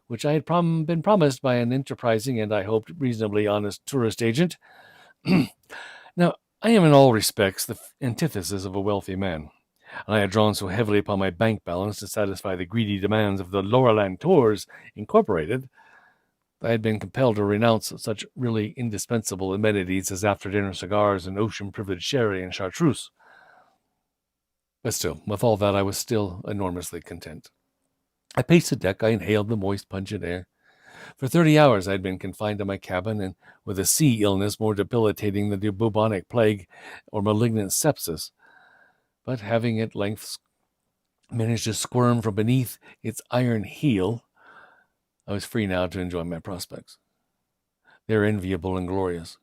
which I had been promised by an enterprising and, I hoped, reasonably honest tourist agent. Now, I am in all respects the antithesis of a wealthy man, and I had drawn so heavily upon my bank balance to satisfy the greedy demands of the Laurelland Tours Incorporated that I had been compelled to renounce such really indispensable amenities as after-dinner cigars and ocean-privileged sherry and chartreuse. But still, with all that, I was still enormously content. I paced the deck. I inhaled the moist, pungent air. For 30 hours I had been confined to my cabin, and with a sea illness more debilitating than the bubonic plague or malignant sepsis. But having at length managed to squirm from beneath its iron heel, I was free now to enjoy my prospects. They were enviable and glorious.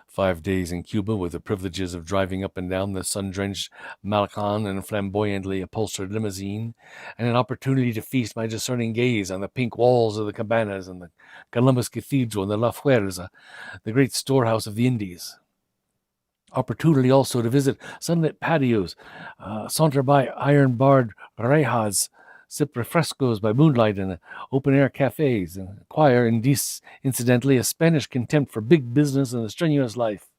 5 days in Cuba, with the privileges of driving up and down the sun-drenched Malecon in a flamboyantly upholstered limousine, and an opportunity to feast my discerning gaze on the pink walls of the cabanas and the Columbus Cathedral and the La Fuerza, the great storehouse of the Indies. Opportunity also to visit sunlit patios, saunter by iron-barred rejas, sip refrescos by moonlight in open-air cafes, and acquire, incidentally, a Spanish contempt for big business and the strenuous life.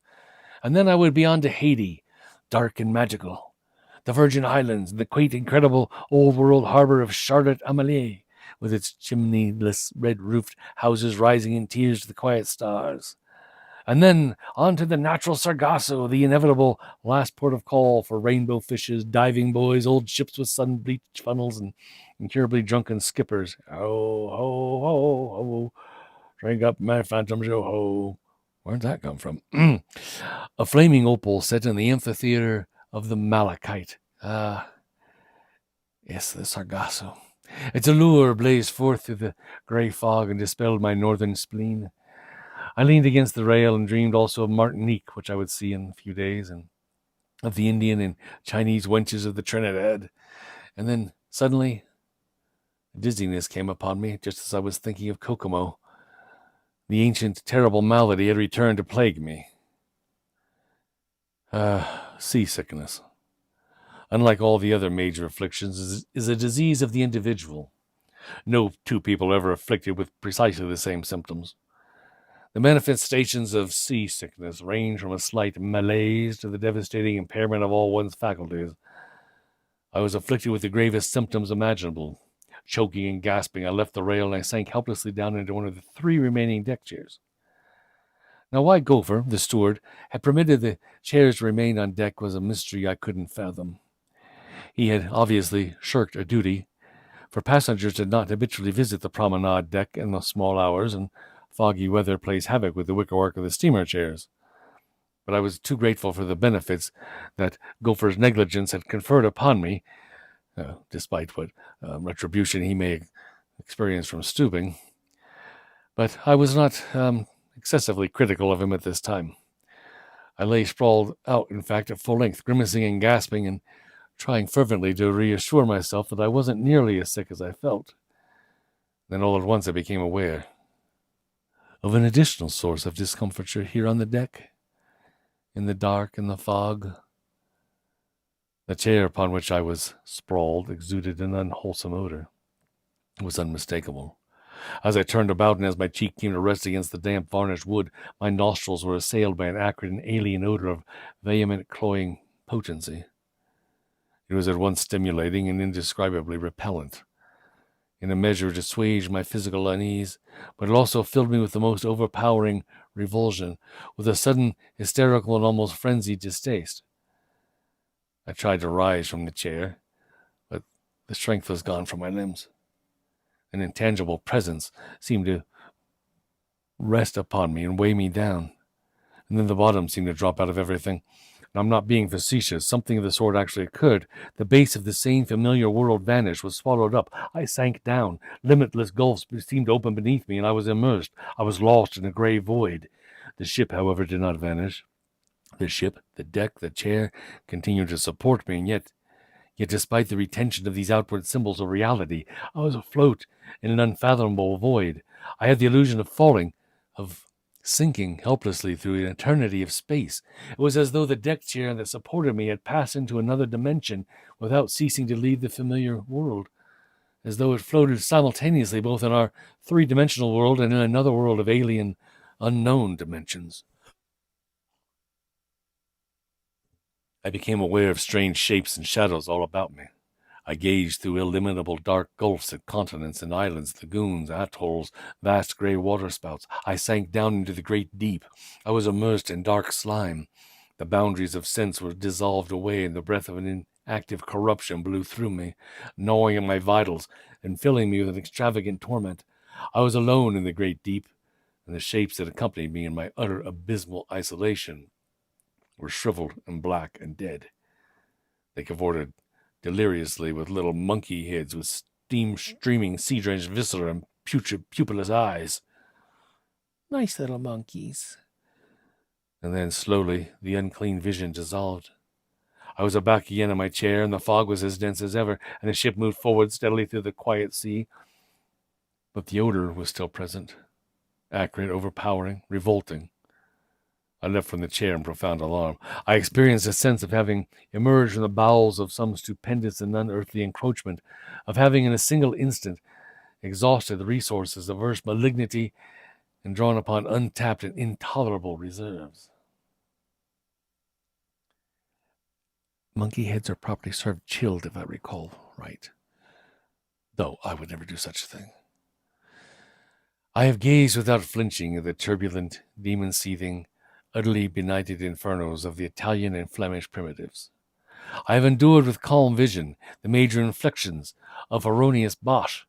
And then I would be on to Haiti, dark and magical, the Virgin Islands, and the quaint, incredible old-world harbor of Charlotte-Amalie, with its chimneyless, red-roofed houses rising in tiers to the quiet stars. And then on to the natural Sargasso, the inevitable last port of call for rainbow fishes, diving boys, old ships with sun-bleached funnels, and incurably drunken skippers. Ho, ho, ho, ho, drink up my phantom, ho. Where'd that come from? A flaming opal set in the amphitheater of the Malachite. Yes, the Sargasso. Its allure blazed forth through the grey fog and dispelled my northern spleen. I leaned against the rail and dreamed also of Martinique, which I would see in a few days, and of the Indian and Chinese wenches of the Trinidad. And then, suddenly, a dizziness came upon me, just as I was thinking of Kokomo. The ancient, terrible malady had returned to plague me. Seasickness, unlike all the other major afflictions, is a disease of the individual. No 2 people ever afflicted with precisely the same symptoms. The manifestations of seasickness range from a slight malaise to the devastating impairment of all one's faculties. I was afflicted with the gravest symptoms imaginable. Choking and gasping, I left the rail and I sank helplessly down into one of the 3 remaining deck chairs. Now, why Gopher, the steward, had permitted the chairs to remain on deck was a mystery I couldn't fathom. He had obviously shirked a duty, for passengers did not habitually visit the promenade deck in the small hours, and foggy weather plays havoc with the wickerwork of the steamer chairs. But I was too grateful for the benefits that Gopher's negligence had conferred upon me, despite what retribution he may experience from stooping. But I was not excessively critical of him at this time. I lay sprawled out, in fact, at full length, grimacing and gasping, and trying fervently to reassure myself that I wasn't nearly as sick as I felt. Then all at once I became aware of an additional source of discomfiture here on the deck. In the dark and the fog, the chair upon which I was sprawled exuded an unwholesome odor. It was unmistakable. As I turned about and as my cheek came to rest against the damp varnished wood, my nostrils were assailed by an acrid and alien odor of vehement, cloying potency. It was at once stimulating and indescribably repellent. In a measure, it assuaged my physical unease, but it also filled me with the most overpowering revulsion, with a sudden, hysterical, and almost frenzied distaste. I tried to rise from the chair, but the strength was gone from my limbs. An intangible presence seemed to rest upon me and weigh me down, and then the bottom seemed to drop out of everything. And I'm not being facetious. Something of the sort actually occurred. The base of the same familiar world vanished, was swallowed up. I sank down. Limitless gulfs seemed to open beneath me, and I was immersed. I was lost in a gray void. The ship, however, did not vanish. The ship, the deck, the chair continued to support me, and yet despite the retention of these outward symbols of reality, I was afloat in an unfathomable void. I had the illusion of falling, of sinking helplessly through an eternity of space. It was as though the deck chair that supported me had passed into another dimension without ceasing to leave the familiar world, as though it floated simultaneously both in our three-dimensional world and in another world of alien, unknown dimensions. I became aware of strange shapes and shadows all about me. I gazed through illimitable dark gulfs at continents and islands, lagoons, atolls, vast gray waterspouts. I sank down into the great deep. I was immersed in dark slime. The boundaries of sense were dissolved away, and the breath of an inactive corruption blew through me, gnawing at my vitals and filling me with an extravagant torment. I was alone in the great deep, and the shapes that accompanied me in my utter abysmal isolation were shriveled and black and dead. They cavorted deliriously with little monkey heads with steam-streaming sea-drenched viscera and putrid, pupilless eyes. Nice little monkeys. And then, slowly, the unclean vision dissolved. I was back again in my chair, and the fog was as dense as ever, and the ship moved forward steadily through the quiet sea. But the odor was still present, acrid, overpowering, revolting. I leapt from the chair in profound alarm. I experienced a sense of having emerged from the bowels of some stupendous and unearthly encroachment, of having in a single instant exhausted the resources of earth's malignity and drawn upon untapped and intolerable reserves. Monkey heads are properly served chilled, if I recall right. Though I would never do such a thing. I have gazed without flinching at the turbulent, demon-seething, utterly benighted infernos of the Italian and Flemish primitives. I have endured with calm vision the major inflections of Hieronymus Bosch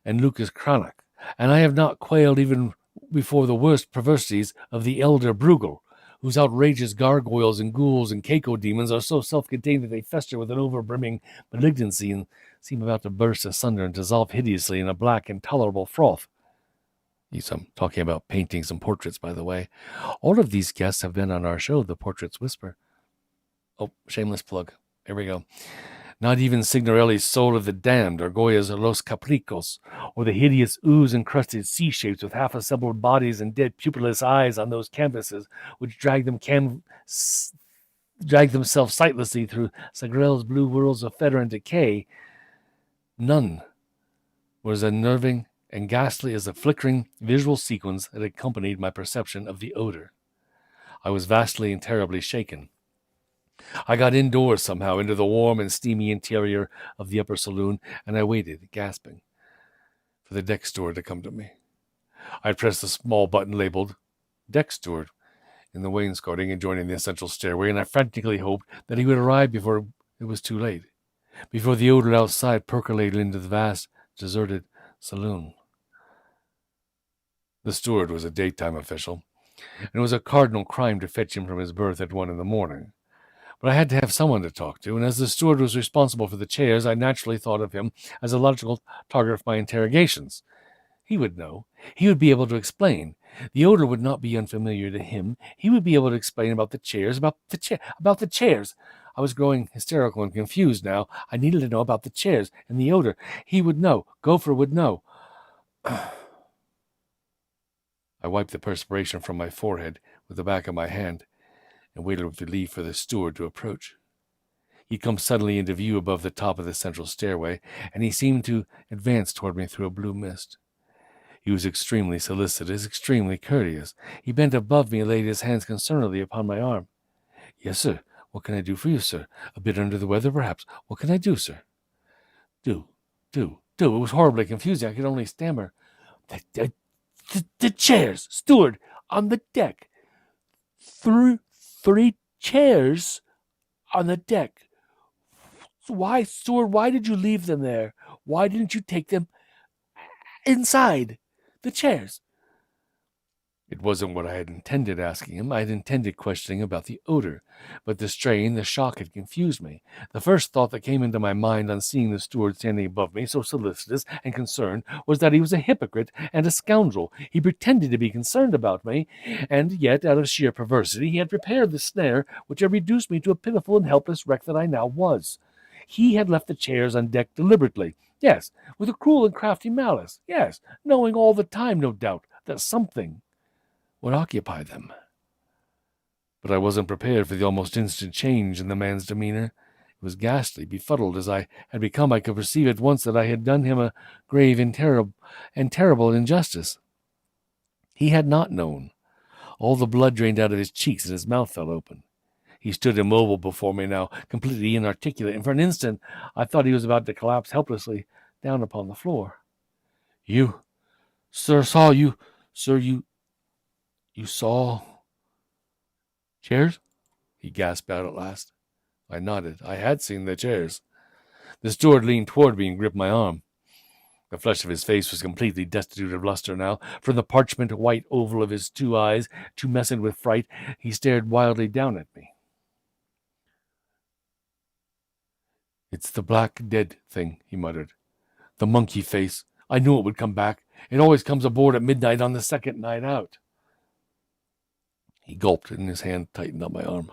and Lucas Cranach, and I have not quailed even before the worst perversities of the elder Bruegel, whose outrageous gargoyles and ghouls and cacodemons are so self-contained that they fester with an overbrimming malignancy and seem about to burst asunder and dissolve hideously in a black, intolerable froth. I'm talking about paintings and portraits, by the way. All of these guests have been on our show, The Portraits Whisper. Oh, shameless plug. Here we go. Not even Signorelli's Soul of the Damned, or Goya's Los Capricos, or the hideous ooze-encrusted sea shapes with half-assembled bodies and dead pupilless eyes on those canvases, which drag themselves sightlessly through Sagrel's blue worlds of fetor and decay. None were as unnerving and ghastly as the flickering visual sequence that accompanied my perception of the odor. I was vastly and terribly shaken. I got indoors somehow into the warm and steamy interior of the upper saloon, and I waited, gasping, for the deck steward to come to me. I pressed the small button labeled Deck Steward in the wainscoting adjoining the essential stairway, and I frantically hoped that he would arrive before it was too late, before the odor outside percolated into the vast deserted saloon. The steward was a daytime official, and it was a cardinal crime to fetch him from his berth at 1 a.m. But I had to have someone to talk to, and as the steward was responsible for the chairs, I naturally thought of him as a logical target for my interrogations. He would know. He would be able to explain. The odor would not be unfamiliar to him. He would be able to explain about the chairs, about the chairs. I was growing hysterical and confused now. I needed to know about the chairs and the odor. He would know. Gopher would know. I wiped the perspiration from my forehead with the back of my hand and waited with relief for the steward to approach. He come suddenly into view above the top of the central stairway, and he seemed to advance toward me through a blue mist. He was extremely solicitous, extremely courteous. He bent above me and laid his hands concernedly upon my arm. "Yes, sir. What can I do for you, sir? A bit under the weather, perhaps. What can I do, sir?" Do. It was horribly confusing. I could only stammer. The chairs, steward, on the deck. Three chairs on the deck. Why, steward, why did you leave them there? Why didn't you take them inside? The chairs. It wasn't what I had intended asking him. I had intended questioning about the odor, but the strain, the shock had confused me. The first thought that came into my mind on seeing the steward standing above me, so solicitous and concerned, was that he was a hypocrite and a scoundrel. He pretended to be concerned about me, and yet, out of sheer perversity, he had prepared the snare which had reduced me to a pitiful and helpless wreck that I now was. He had left the chairs on deck deliberately. Yes, with a cruel and crafty malice. Yes, knowing all the time, no doubt, that something would occupy them. But I wasn't prepared for the almost instant change in the man's demeanor. It was ghastly. Befuddled as I had become, I could perceive at once that I had done him a grave and terrible injustice. He had not known. All the blood drained out of his cheeks and his mouth fell open. He stood immobile before me now, completely inarticulate, and for an instant I thought he was about to collapse helplessly down upon the floor. "You, sir, saw you, sir, you saw chairs?" he gasped out at last. I nodded. I had seen the chairs. The steward leaned toward me and gripped my arm. The flesh of his face was completely destitute of luster now. From the parchment white oval of his two eyes, tumescent with fright, he stared wildly down at me. "It's the black dead thing," he muttered. "The monkey face. I knew it would come back. It always comes aboard at midnight on the second night out." He gulped and his hand tightened on my arm.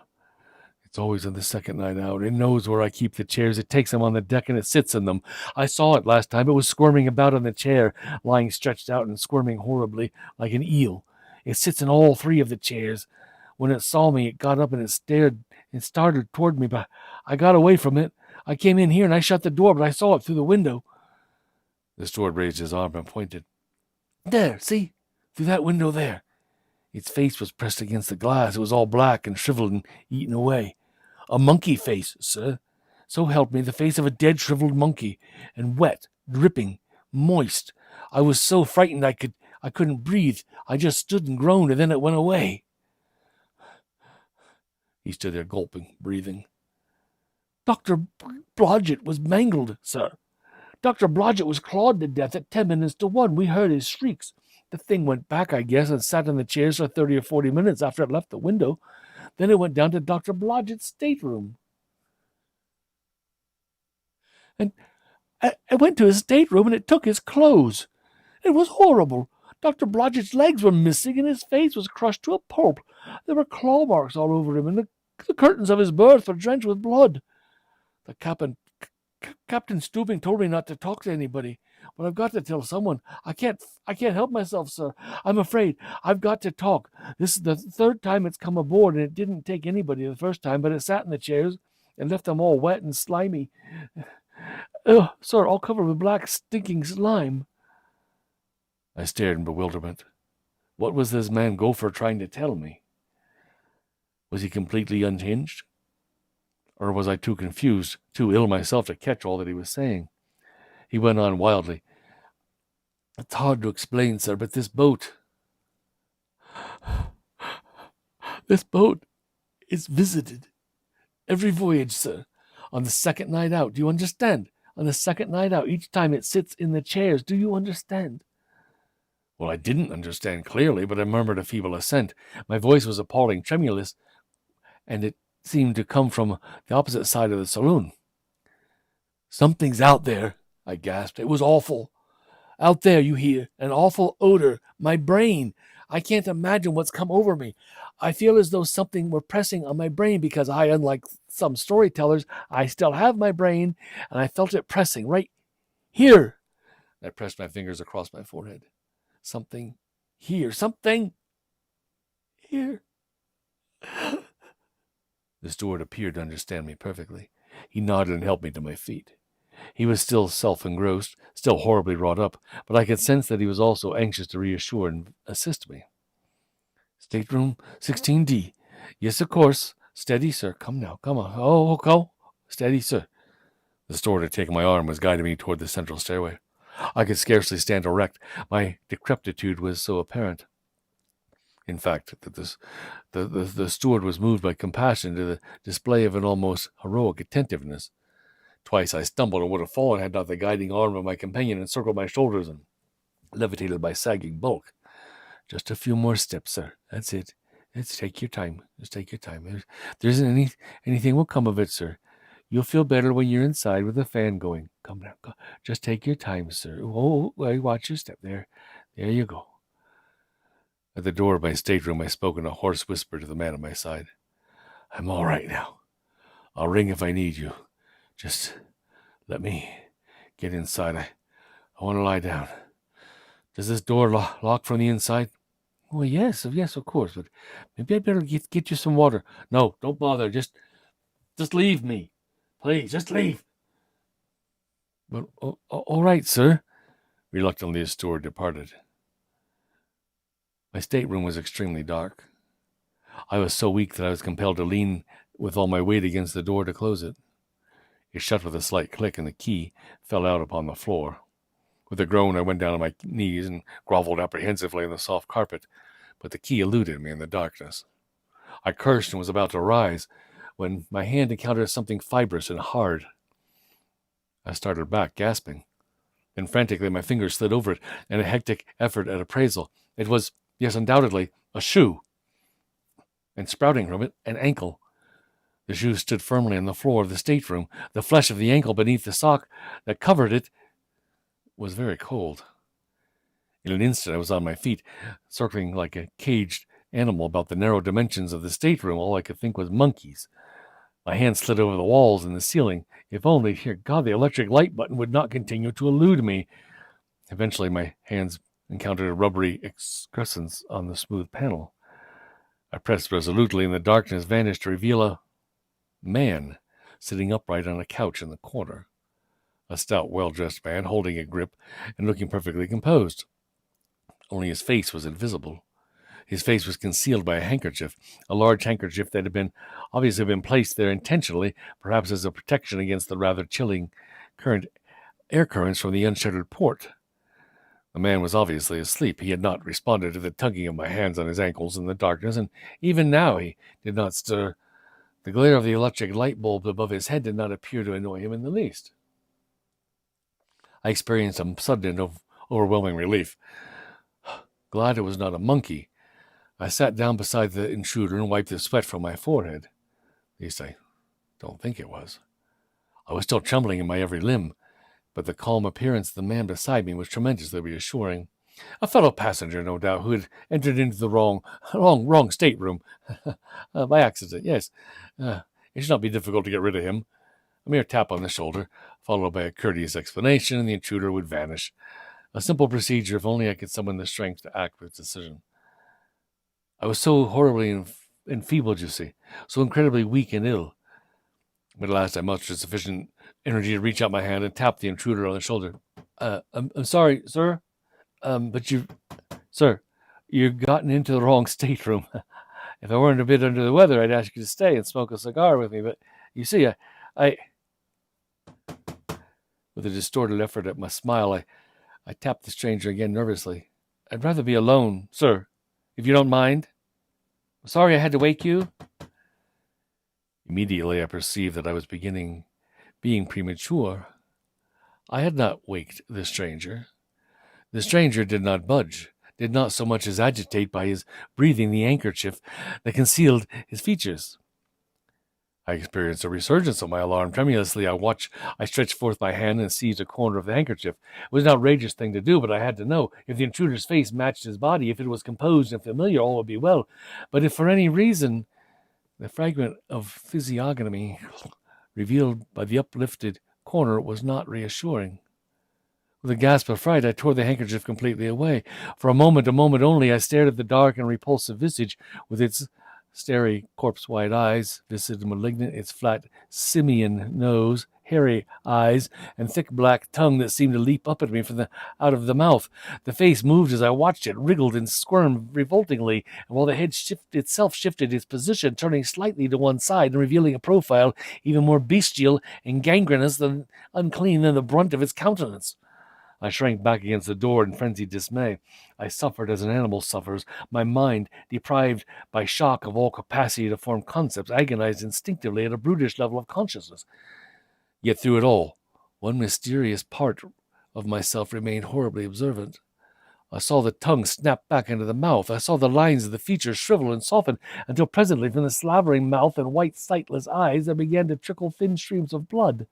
"It's always on the second night out. It knows where I keep the chairs. It takes them on the deck and it sits in them. I saw it last time. It was squirming about on the chair, lying stretched out and squirming horribly like an eel. It sits in all three of the chairs. When it saw me, it got up and it started toward me, but I got away from it. I came in here and I shut the door, but I saw it through the window." The steward raised his arm and pointed. "There, see? Through that window there. Its face was pressed against the glass. It was all black and shriveled and eaten away. A monkey face, sir. So help me, the face of a dead shriveled monkey, and wet, dripping, moist. I was so frightened I couldn't breathe. I just stood and groaned, and then it went away." He stood there gulping, breathing. "Dr. Blodgett was mangled, sir. Dr. Blodgett was clawed to death at 10 minutes to 1. We heard his shrieks. The thing went back, I guess, and sat in the chairs for 30 or 40 minutes after it left the window. Then it went down to Dr. Blodgett's stateroom. And I went to his stateroom, and it took his clothes. It was horrible. Dr. Blodgett's legs were missing, and his face was crushed to a pulp. There were claw marks all over him, and the curtains of his berth were drenched with blood. The Captain Stooping told me not to talk to anybody, but I've got to tell someone. I can't help myself, sir. I'm afraid. I've got to talk. This is the third time it's come aboard, and it didn't take anybody the first time, but it sat in the chairs and left them all wet and slimy. Sir, all covered with black, stinking slime." I stared in bewilderment. What was this man Gopher trying to tell me? Was he completely unhinged? Or was I too confused, too ill myself to catch all that he was saying? He went on wildly. "It's hard to explain, sir, but this boat is visited every voyage, sir, on the second night out. Do you understand? On the second night out, each time it sits in the chairs. Do you understand? Well, I didn't understand clearly, but I murmured a feeble assent. My voice was appalling, tremulous, and it seemed to come from the opposite side of the saloon. Something's out there, I gasped. It was awful. Out there, you hear, an awful odor. My brain. I can't imagine what's come over me. I feel as though something were pressing on my brain because I, unlike some storytellers, I still have my brain, and I felt it pressing right here. I pressed my fingers across my forehead. Something here. Something here. The steward appeared to understand me perfectly. He nodded and helped me to my feet. He was still self-engrossed, still horribly wrought up, but I could sense that he was also anxious to reassure and assist me. Stateroom 16D. Yes, of course. Steady, sir. Come now. Come on. Oh, go. Steady, sir. The steward had taken my arm and was guiding me toward the central stairway. I could scarcely stand erect. My decrepitude was so apparent. In fact, that the steward was moved by compassion to the display of an almost heroic attentiveness. Twice I stumbled and would have fallen had not the guiding arm of my companion encircled my shoulders and levitated my sagging bulk. Just a few more steps, sir. That's it. Take your time. Just take your time. There isn't anything will come of it, sir. You'll feel better when you're inside with the fan going. Come now. Go. Just take your time, sir. Oh, watch your step. There you go. At the door of my stateroom, I spoke in a hoarse whisper to the man at my side. I'm all right now. I'll ring if I need you. Just let me get inside. I want to lie down. Does this door lock from the inside? Well, yes, of course. But maybe I'd better get you some water. No, don't bother. Just leave me. Please, just leave. But, all right, sir. Reluctantly, the steward departed. My stateroom was extremely dark. I was so weak that I was compelled to lean with all my weight against the door to close it. It shut with a slight click, and the key fell out upon the floor. With a groan, I went down on my knees and groveled apprehensively on the soft carpet, but the key eluded me in the darkness. I cursed and was about to rise when my hand encountered something fibrous and hard. I started back, gasping. Then frantically my fingers slid over it in a hectic effort at appraisal. It was, yes, undoubtedly, a shoe. And sprouting from it, an ankle. The shoe stood firmly on the floor of the stateroom. The flesh of the ankle beneath the sock that covered it was very cold. In an instant I was on my feet, circling like a caged animal about the narrow dimensions of the stateroom. All I could think was monkeys. My hand slid over the walls and the ceiling. If only, dear God, the electric light button would not continue to elude me. Eventually my hands encountered a rubbery excrescence on the smooth panel. I pressed resolutely, and the darkness vanished to reveal a man sitting upright on a couch in the corner. A stout, well-dressed man, holding a grip and looking perfectly composed. Only his face was invisible. His face was concealed by a handkerchief, a large handkerchief that had obviously been placed there intentionally, perhaps as a protection against the rather chilling air currents from the unshuttered port. The man was obviously asleep. He had not responded to the tugging of my hands on his ankles in the darkness, and even now he did not stir. The glare of the electric light bulb above his head did not appear to annoy him in the least. I experienced a sudden and overwhelming relief. Glad it was not a monkey. I sat down beside the intruder and wiped the sweat from my forehead. At least I don't think it was. I was still trembling in my every limb, but the calm appearance of the man beside me was tremendously reassuring. A fellow passenger, no doubt, who had entered into the wrong stateroom. By accident, yes. It should not be difficult to get rid of him. A mere tap on the shoulder, followed by a courteous explanation, and the intruder would vanish. A simple procedure, if only I could summon the strength to act with decision. I was so horribly enfeebled, you see, so incredibly weak and ill. But at last I mustered sufficient energy to reach out my hand and tap the intruder on the shoulder. I'm sorry, sir, but you've gotten into the wrong stateroom. If I weren't a bit under the weather, I'd ask you to stay and smoke a cigar with me. But you see, I with a distorted effort at my smile, I tapped the stranger again nervously. I'd rather be alone, sir, if you don't mind. I'm sorry I had to wake you. Immediately I perceived that I was being premature. I had not waked the stranger. The stranger did not budge, did not so much as agitate by his breathing the handkerchief that concealed his features. I experienced a resurgence of my alarm. Tremulously, I stretched forth my hand and seized a corner of the handkerchief. It was an outrageous thing to do, but I had to know. If the intruder's face matched his body, if it was composed and familiar, all would be well. But if for any reason the fragment of physiognomy revealed by the uplifted corner was not reassuring. With a gasp of fright, I tore the handkerchief completely away. For a moment only, I stared at the dark and repulsive visage with its starry, corpse-white eyes, viscid and malignant, its flat simian nose, hairy eyes, and thick black tongue that seemed to leap up at me from out of the mouth. The face moved as I watched it, wriggled and squirmed revoltingly, and while the head shifted its position, turning slightly to one side and revealing a profile even more bestial and gangrenous than unclean than the brunt of its countenance. I shrank back against the door in frenzied dismay. I suffered as an animal suffers. My mind, deprived by shock of all capacity to form concepts, agonized instinctively at a brutish level of consciousness. Yet through it all, one mysterious part of myself remained horribly observant. I saw the tongue snap back into the mouth. I saw the lines of the features shrivel and soften until presently from the slavering mouth and white, sightless eyes there began to trickle thin streams of blood.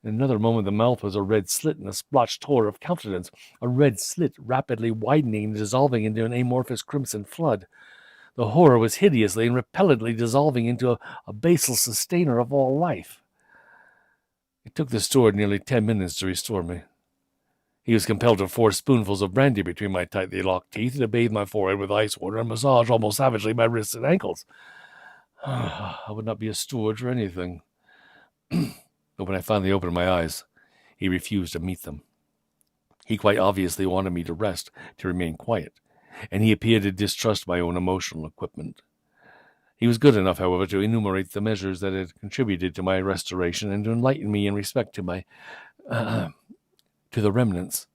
In another moment, the mouth was a red slit in a splotched horror of countenance, a red slit rapidly widening and dissolving into an amorphous crimson flood. The horror was hideously and repellently dissolving into a basal sustainer of all life. It took the steward nearly 10 minutes to restore me. He was compelled to force spoonfuls of brandy between my tightly locked teeth and to bathe my forehead with ice water and massage almost savagely my wrists and ankles. I would not be a steward for anything. But when I finally opened my eyes, he refused to meet them. He quite obviously wanted me to rest, to remain quiet, and he appeared to distrust my own emotional equipment. He was good enough, however, to enumerate the measures that had contributed to my restoration and to enlighten me in respect to to the remnants.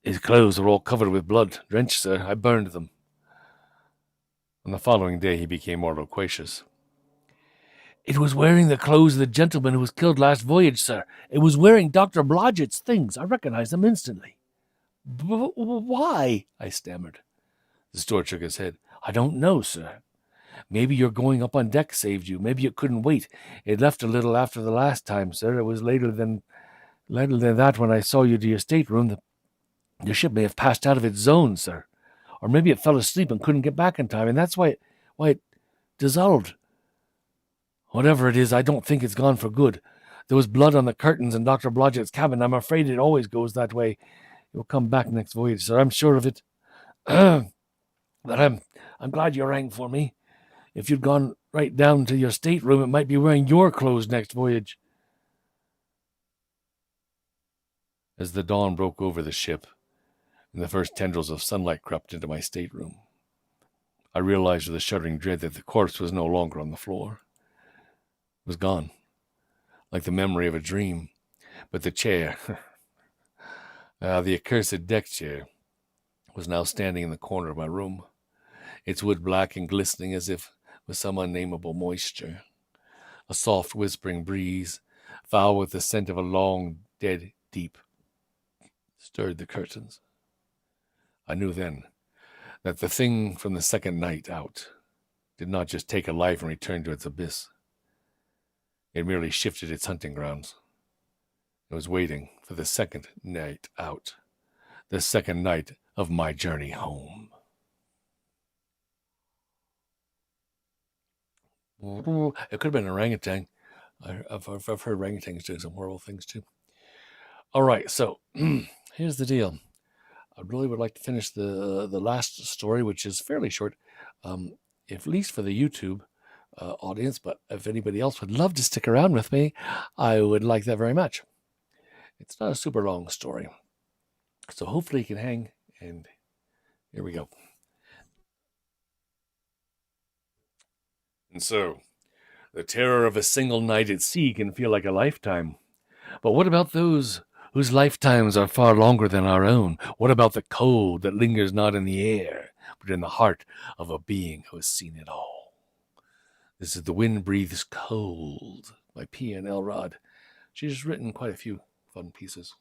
His clothes were all covered with blood, drenched, sir. I burned them. On the following day, he became more loquacious. It was wearing the clothes of the gentleman who was killed last voyage, sir. It was wearing Dr. Blodgett's things. I recognized them instantly. Why? I stammered. The steward shook his head. I don't know, sir. Maybe your going up on deck saved you. Maybe it couldn't wait. It left a little after the last time, sir. It was later than that when I saw you to your stateroom. The ship may have passed out of its zone, sir. Or maybe it fell asleep and couldn't get back in time, and that's why it dissolved. Whatever it is, I don't think it's gone for good. There was blood on the curtains in Dr. Blodgett's cabin. I'm afraid it always goes that way. It will come back next voyage, sir. I'm sure of it. But I'm glad you rang for me. If you'd gone right down to your stateroom, it might be wearing your clothes next voyage. As the dawn broke over the ship, and the first tendrils of sunlight crept into my stateroom, I realized with a shuddering dread that the corpse was no longer on the floor. It was gone, like the memory of a dream. But the chair, the accursed deck chair, was now standing in the corner of my room, its wood black and glistening as if with some unnameable moisture. A soft whispering breeze, foul with the scent of a long, dead deep, stirred the curtains. I knew then that the thing from the second night out did not just take a life and return to its abyss. It merely shifted its hunting grounds. It was waiting for the second night out, the second night of my journey home. It could have been an orangutan. I've heard orangutans doing some horrible things too. All right, so here's the deal. I really would like to finish the last story, which is fairly short, at least for the YouTube audience, but if anybody else would love to stick around with me, I would like that very much. It's not a super long story, so hopefully you can hang, and here we go. And so, the terror of a single night at sea can feel like a lifetime. But what about those whose lifetimes are far longer than our own? What about the cold that lingers not in the air, but in the heart of a being who has seen it all? This is The Wind Breathes Cold by P. and Elrod. She's written quite a few fun pieces.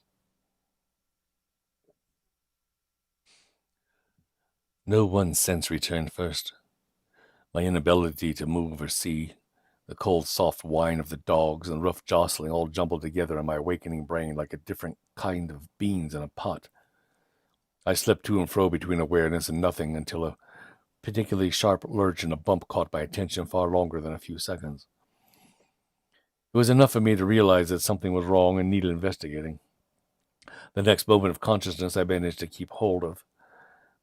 No one sense returned first. My inability to move or see, the cold, soft whine of the dogs and rough jostling all jumbled together in my awakening brain like a different kind of beans in a pot. I slipped to and fro between awareness and nothing until a particularly sharp lurch and a bump caught my attention far longer than a few seconds. It was enough for me to realize that something was wrong and needed investigating. The next moment of consciousness I managed to keep hold of.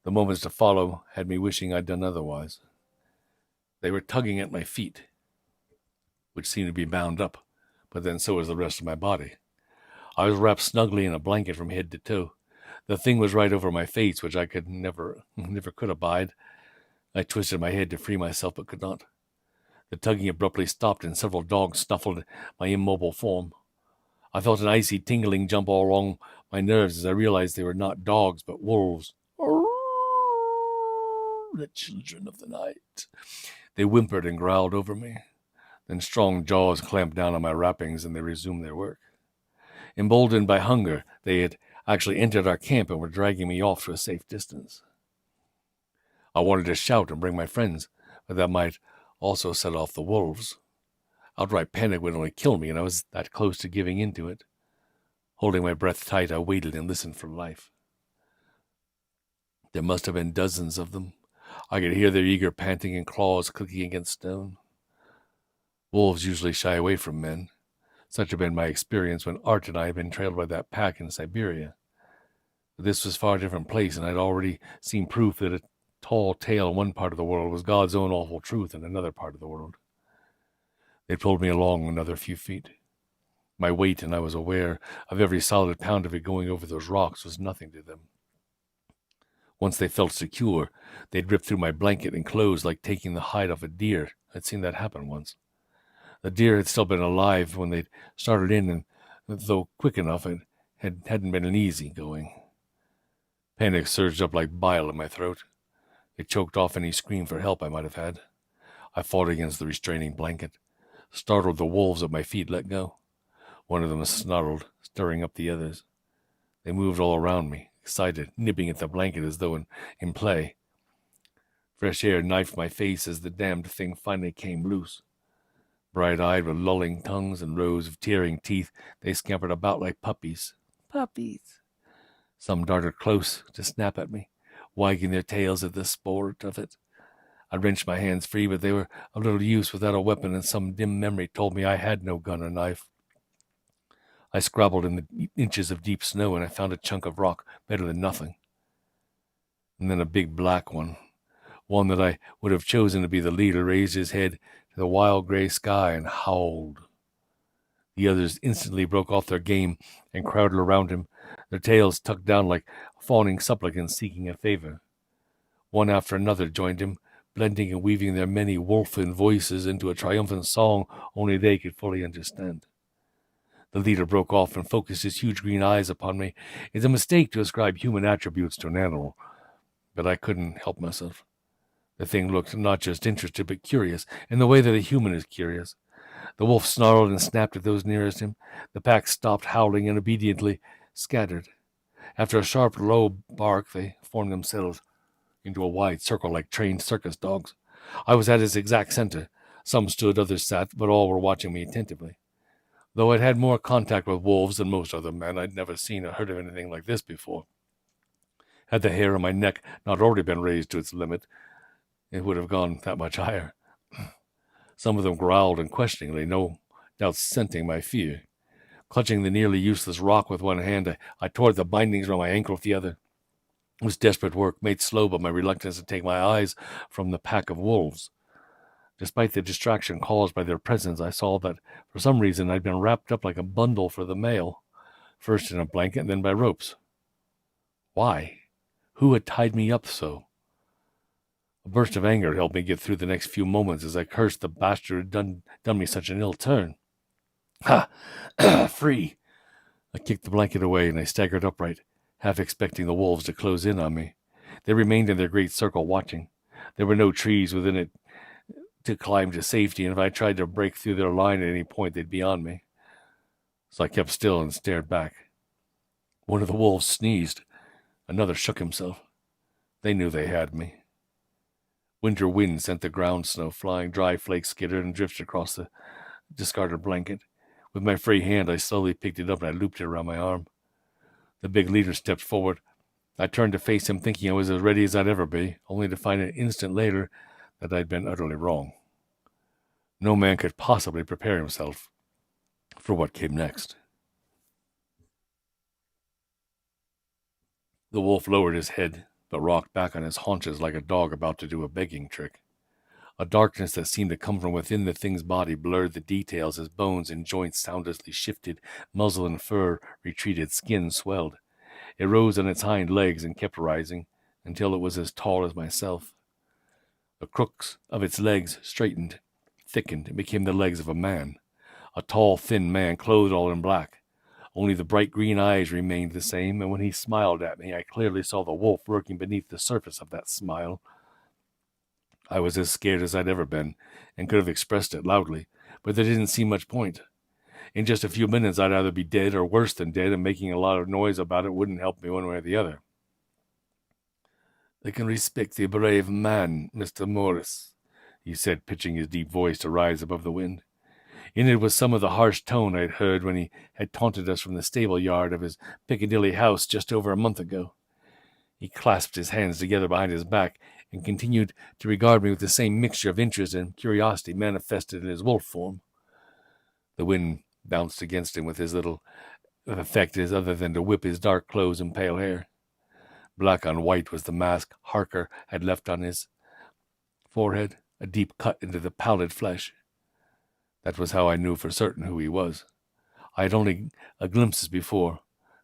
The moments to follow had me wishing I'd done otherwise. They were tugging at my feet, which seemed to be bound up, but then so was the rest of my body. I was wrapped snugly in a blanket from head to toe. The thing was right over my face, which I could never could abide. I twisted my head to free myself, but could not. The tugging abruptly stopped, and several dogs snuffled my immobile form. I felt an icy tingling jump all along my nerves as I realized they were not dogs, but wolves. The children of the night. They whimpered and growled over me. Then strong jaws clamped down on my wrappings, and they resumed their work. Emboldened by hunger, they had actually entered our camp and were dragging me off to a safe distance. I wanted to shout and bring my friends, but that might also set off the wolves. Outright panic would only kill me, and I was that close to giving in to it. Holding my breath tight, I waited and listened for life. There must have been dozens of them. I could hear their eager panting and claws clicking against stone. Wolves usually shy away from men. Such had been my experience when Art and I had been trailed by that pack in Siberia. But this was a far different place, and I'd already seen proof that a tall tale in one part of the world was God's own awful truth in another part of the world. They pulled me along another few feet. My weight, and I was aware of every solid pound of it going over those rocks, was nothing to them. Once they felt secure, they'd rip through my blanket and clothes like taking the hide off a deer. I'd seen that happen once. The deer had still been alive when they'd started in, and though quick enough, it hadn't been an easy going. Panic surged up like bile in my throat. It choked off any scream for help I might have had. I fought against the restraining blanket. Startled, the wolves at my feet let go. One of them snarled, stirring up the others. They moved all around me, excited, nipping at the blanket as though in play. Fresh air knifed my face as the damned thing finally came loose. Bright-eyed with lolling tongues and rows of tearing teeth, they scampered about like puppies. Puppies! Some darted close to snap at me, wagging their tails at the sport of it. I wrenched my hands free, but they were of little use without a weapon, and some dim memory told me I had no gun or knife. I scrabbled in the inches of deep snow, and I found a chunk of rock, better than nothing. And then a big black one that I would have chosen to be the leader, raised his head to the wild gray sky and howled. The others instantly broke off their game and crowded around him, their tails tucked down like fawning supplicants seeking a favor. One after another joined him, blending and weaving their many wolfen voices into a triumphant song only they could fully understand. The leader broke off and focused his huge green eyes upon me. It's a mistake to ascribe human attributes to an animal, but I couldn't help myself. The thing looked not just interested, but curious, in the way that a human is curious. The wolf snarled and snapped at those nearest him. The pack stopped howling and obediently scattered. After a sharp, low bark, they formed themselves into a wide circle like trained circus dogs. I was at its exact center. Some stood, others sat, but all were watching me attentively. Though I'd had more contact with wolves than most other men, I'd never seen or heard of anything like this before. Had the hair on my neck not already been raised to its limit, it would have gone that much higher. Some of them growled unquestioningly, no doubt scenting my fear. Clutching the nearly useless rock with one hand, I tore the bindings around my ankle with the other. It was desperate work, made slow by my reluctance to take my eyes from the pack of wolves. Despite the distraction caused by their presence, I saw that for some reason I'd been wrapped up like a bundle for the mail, first in a blanket and then by ropes. Why? Who had tied me up so? A burst of anger helped me get through the next few moments as I cursed the bastard who had done me such an ill turn. Ha! Free! I kicked the blanket away and I staggered upright, half expecting the wolves to close in on me. They remained in their great circle watching. There were no trees within it to climb to safety, and if I tried to break through their line at any point, they'd be on me. So I kept still and stared back. One of the wolves sneezed. Another shook himself. They knew they had me. Winter wind sent the ground snow flying. Dry flakes skittered and drifted across the discarded blanket. With my free hand, I slowly picked it up and I looped it around my arm. The big leader stepped forward. I turned to face him, thinking I was as ready as I'd ever be, only to find an instant later that I'd been utterly wrong. No man could possibly prepare himself for what came next. The wolf lowered his head, but rocked back on his haunches like a dog about to do a begging trick. A darkness that seemed to come from within the thing's body blurred the details as bones and joints soundlessly shifted, muzzle and fur retreated, skin swelled. It rose on its hind legs and kept rising until it was as tall as myself. The crooks of its legs straightened, thickened, and became the legs of a man. A tall, thin man, clothed all in black. Only the bright green eyes remained the same, and when he smiled at me, I clearly saw the wolf lurking beneath the surface of that smile. I was as scared as I'd ever been, and could have expressed it loudly, but there didn't seem much point. In just a few minutes, I'd either be dead or worse than dead, and making a lot of noise about it wouldn't help me one way or the other. "They can respect a brave man, Mr. Morris," he said, pitching his deep voice to rise above the wind. In it was some of the harsh tone I'd heard when he had taunted us from the stable yard of his Piccadilly house just over a month ago. He clasped his hands together behind his back and continued to regard me with the same mixture of interest and curiosity manifested in his wolf form. The wind bounced against him with his little effect other than to whip his dark clothes and pale hair. Black on white was the mask Harker had left on his forehead, a deep cut into the pallid flesh. That was how I knew for certain who he was. I had only glimpses before.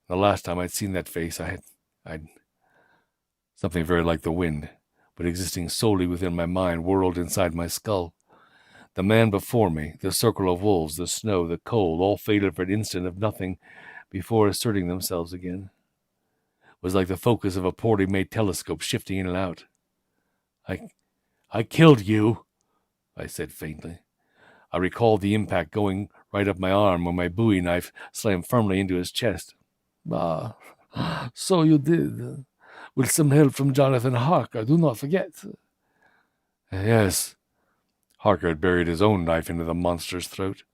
The last time I'd seen that face, I'd something very like the wind, but existing solely within my mind, whirled inside my skull. The man before me, the circle of wolves, the snow, the cold, all faded for an instant of nothing before asserting themselves again. It was like the focus of a poorly made telescope shifting in and out. I killed you," I said faintly. I recalled the impact going right up my arm when my bowie knife slammed firmly into his chest. "Ah, so you did. With some help from Jonathan Harker, do not forget." "Yes." Harker had buried his own knife into the monster's throat.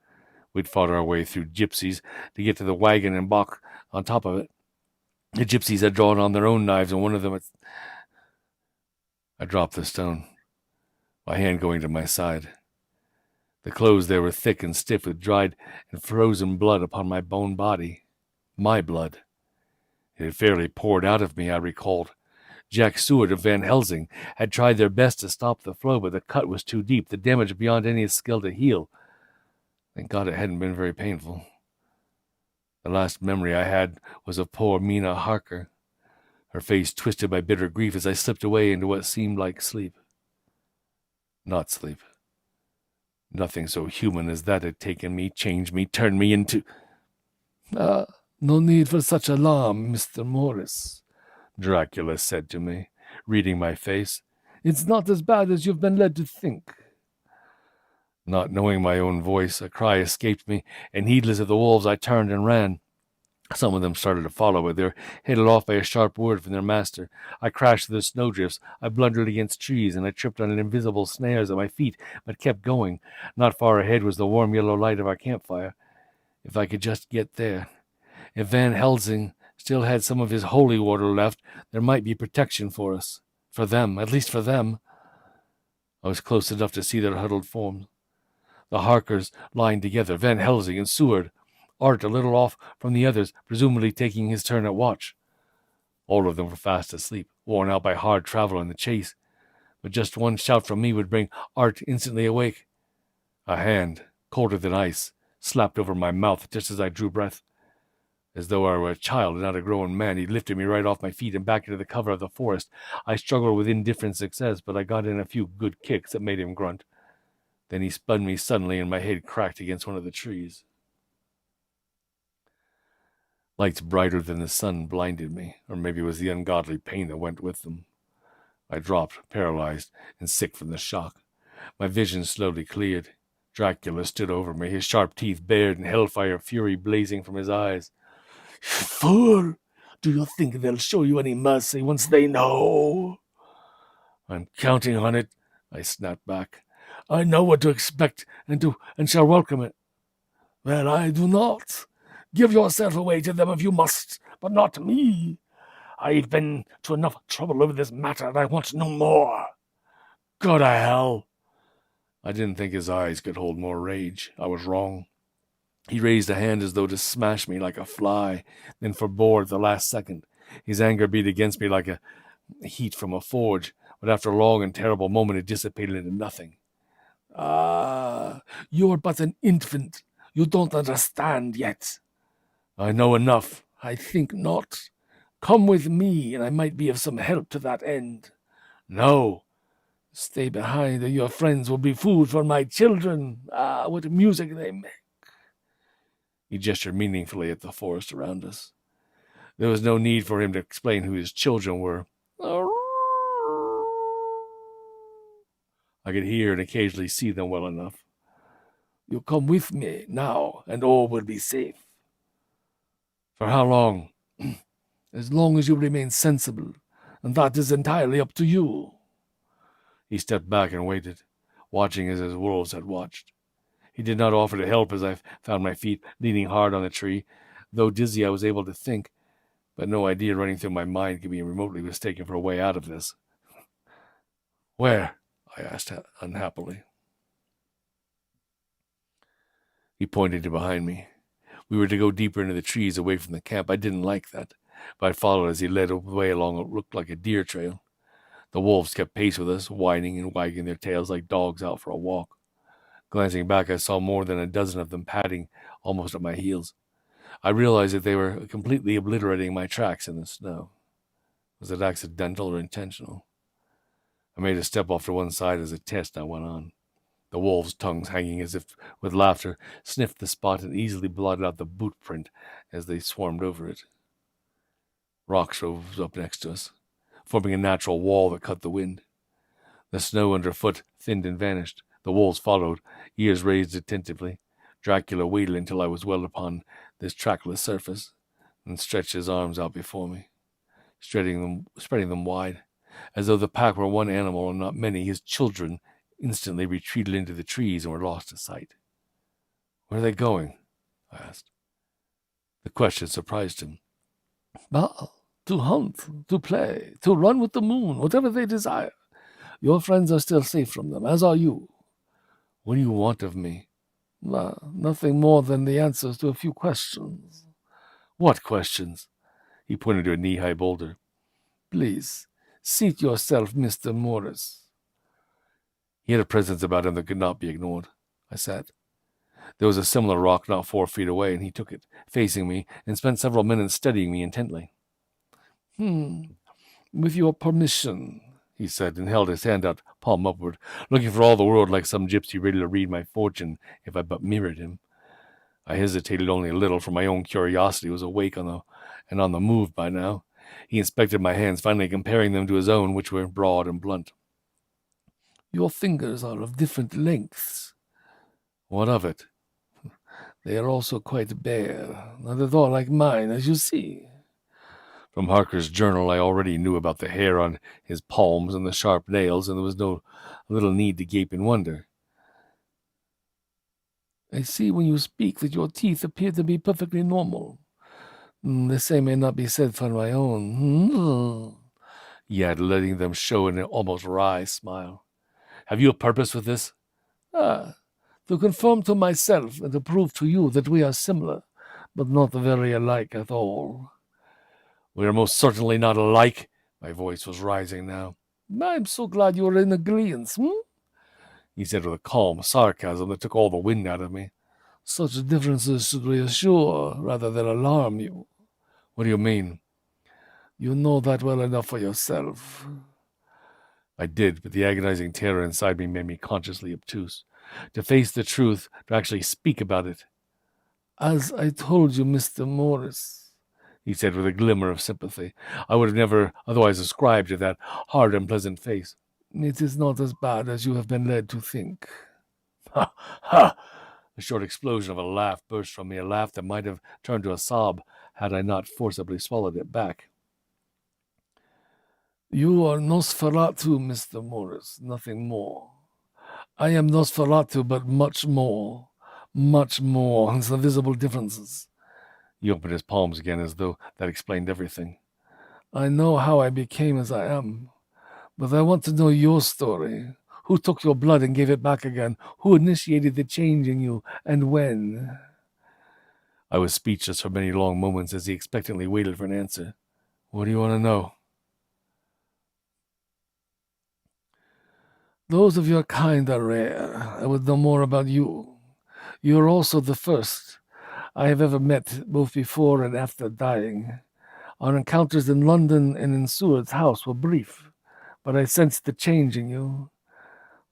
We'd fought our way through gypsies to get to the wagon and box on top of it. The gypsies had drawn on their own knives, and one of them had... I dropped the stone, my hand going to my side. The clothes there were thick and stiff with dried and frozen blood upon my bone body. My blood. It had fairly poured out of me, I recalled. Jack Seward of Van Helsing had tried their best to stop the flow, but the cut was too deep, the damage beyond any skill to heal. Thank God it hadn't been very painful. The last memory I had was of poor Mina Harker, her face twisted by bitter grief as I slipped away into what seemed like sleep. Not sleep. Nothing so human as that had taken me, changed me, turned me into... "No need for such alarm, Mr. Morris," Dracula said to me, reading my face. "It's not as bad as you've been led to think." Not knowing my own voice, a cry escaped me, and heedless of the wolves, I turned and ran. Some of them started to follow, but they were headed off by a sharp word from their master. I crashed through the snowdrifts. I blundered against trees, and I tripped on invisible snares at my feet, but kept going. Not far ahead was the warm yellow light of our campfire. If I could just get there. If Van Helsing still had some of his holy water left, there might be protection for us. For them, at least for them. I was close enough to see their huddled forms. The Harkers lying together, Van Helsing and Seward. Art a little off from the others, presumably taking his turn at watch. All of them were fast asleep, worn out by hard travel and the chase. But just one shout from me would bring Art instantly awake. A hand, colder than ice, slapped over my mouth just as I drew breath. As though I were a child and not a grown man, he lifted me right off my feet and back into the cover of the forest. I struggled with indifferent success, but I got in a few good kicks that made him grunt. Then he spun me suddenly, and my head cracked against one of the trees. Lights brighter than the sun blinded me, or maybe it was the ungodly pain that went with them. I dropped, paralyzed and sick from the shock. My vision slowly cleared. Dracula stood over me, his sharp teeth bared and hellfire fury blazing from his eyes. Fool! Do you think they'll show you any mercy once they know? I'm counting on it, I snapped back. I know what to expect and shall welcome it. Well, I do not. Give yourself away to them if you must, but not me. I've been to enough trouble over this matter, and I want no more. Go to hell. I didn't think his eyes could hold more rage. I was wrong. He raised a hand as though to smash me like a fly, then forbore at the last second. His anger beat against me like a heat from a forge, but after a long and terrible moment it dissipated into nothing. Ah, you're but an infant. You don't understand yet. I know enough. I think not. Come with me, and I might be of some help to that end. No. Stay behind, or your friends will be food for my children. Ah, what music they make. He gestured meaningfully at the forest around us. There was no need for him to explain who his children were. I could hear and occasionally see them well enough. You come with me now, and all will be safe. For how long? As long as you remain sensible, and that is entirely up to you. He stepped back and waited, watching as his wolves had watched. He did not offer to help as I found my feet leaning hard on the tree. Though dizzy, I was able to think, but no idea running through my mind could be remotely mistaken for a way out of this. Where? I asked unhappily. He pointed to behind me. We were to go deeper into the trees away from the camp. I didn't like that, but I followed as he led the way along what looked like a deer trail. The wolves kept pace with us, whining and wagging their tails like dogs out for a walk. Glancing back, I saw more than a dozen of them padding almost at my heels. I realized that they were completely obliterating my tracks in the snow. Was it accidental or intentional? I made a step off to one side as a test, and I went on. The wolves' tongues hanging as if with laughter sniffed the spot and easily blotted out the boot print as they swarmed over it. Rocks rose up next to us, forming a natural wall that cut the wind. The snow underfoot thinned and vanished. The wolves followed, ears raised attentively. Dracula waited until I was well upon this trackless surface, and stretched his arms out before me, spreading them wide. As though the pack were one animal and not many, his children instantly retreated into the trees and were lost to sight. Where are they going? I asked. The question surprised him. To hunt, to play, to run with the moon, whatever they desire. Your friends are still safe from them, as are you. What do you want of me? Nothing more than the answers to a few questions. What questions? He pointed to a knee-high boulder. Please, seat yourself, Mr. Morris. He had a presence about him that could not be ignored. I sat. There was a similar rock not 4 feet away, and he took it, facing me, and spent several minutes studying me intently. With your permission, he said, and held his hand out, palm upward, looking for all the world like some gypsy ready to read my fortune if I but mirrored him. I hesitated only a little, for my own curiosity was awake and on the move by now. He inspected my hands, finally comparing them to his own, which were broad and blunt. Your fingers are of different lengths. What of it? They are also quite bare, not at all like mine, as you see. From Harker's journal, I already knew about the hair on his palms and the sharp nails, and there was no little need to gape in wonder. I see when you speak that your teeth appear to be perfectly normal. The same may not be said for my own. He added, letting them show in an almost wry smile. Have you a purpose with this? To conform to myself and to prove to you that we are similar, but not very alike at all. We are most certainly not alike. My voice was rising now. I'm so glad you are in agreement, he said with a calm sarcasm that took all the wind out of me. Such differences should reassure rather than alarm you. What do you mean? You know that well enough for yourself. I did, but the agonizing terror inside me made me consciously obtuse. To face the truth, to actually speak about it. As I told you, Mr. Morris, he said with a glimmer of sympathy I would have never otherwise ascribed to that hard and pleasant face. It is not as bad as you have been led to think. Ha! Ha! A short explosion of a laugh burst from me, a laugh that might have turned to a sob had I not forcibly swallowed it back. You are Nosferatu, Mr. Morris, nothing more. I am Nosferatu, but much more. Much more. It's the visible differences. He opened his palms again as though that explained everything. I know how I became as I am, but I want to know your story. Who took your blood and gave it back again? Who initiated the change in you, and when? I was speechless for many long moments as he expectantly waited for an answer. What do you want to know? Those of your kind are rare. I would know more about you. You are also the first I have ever met, both before and after dying. Our encounters in London and in Seward's house were brief, but I sensed the change in you.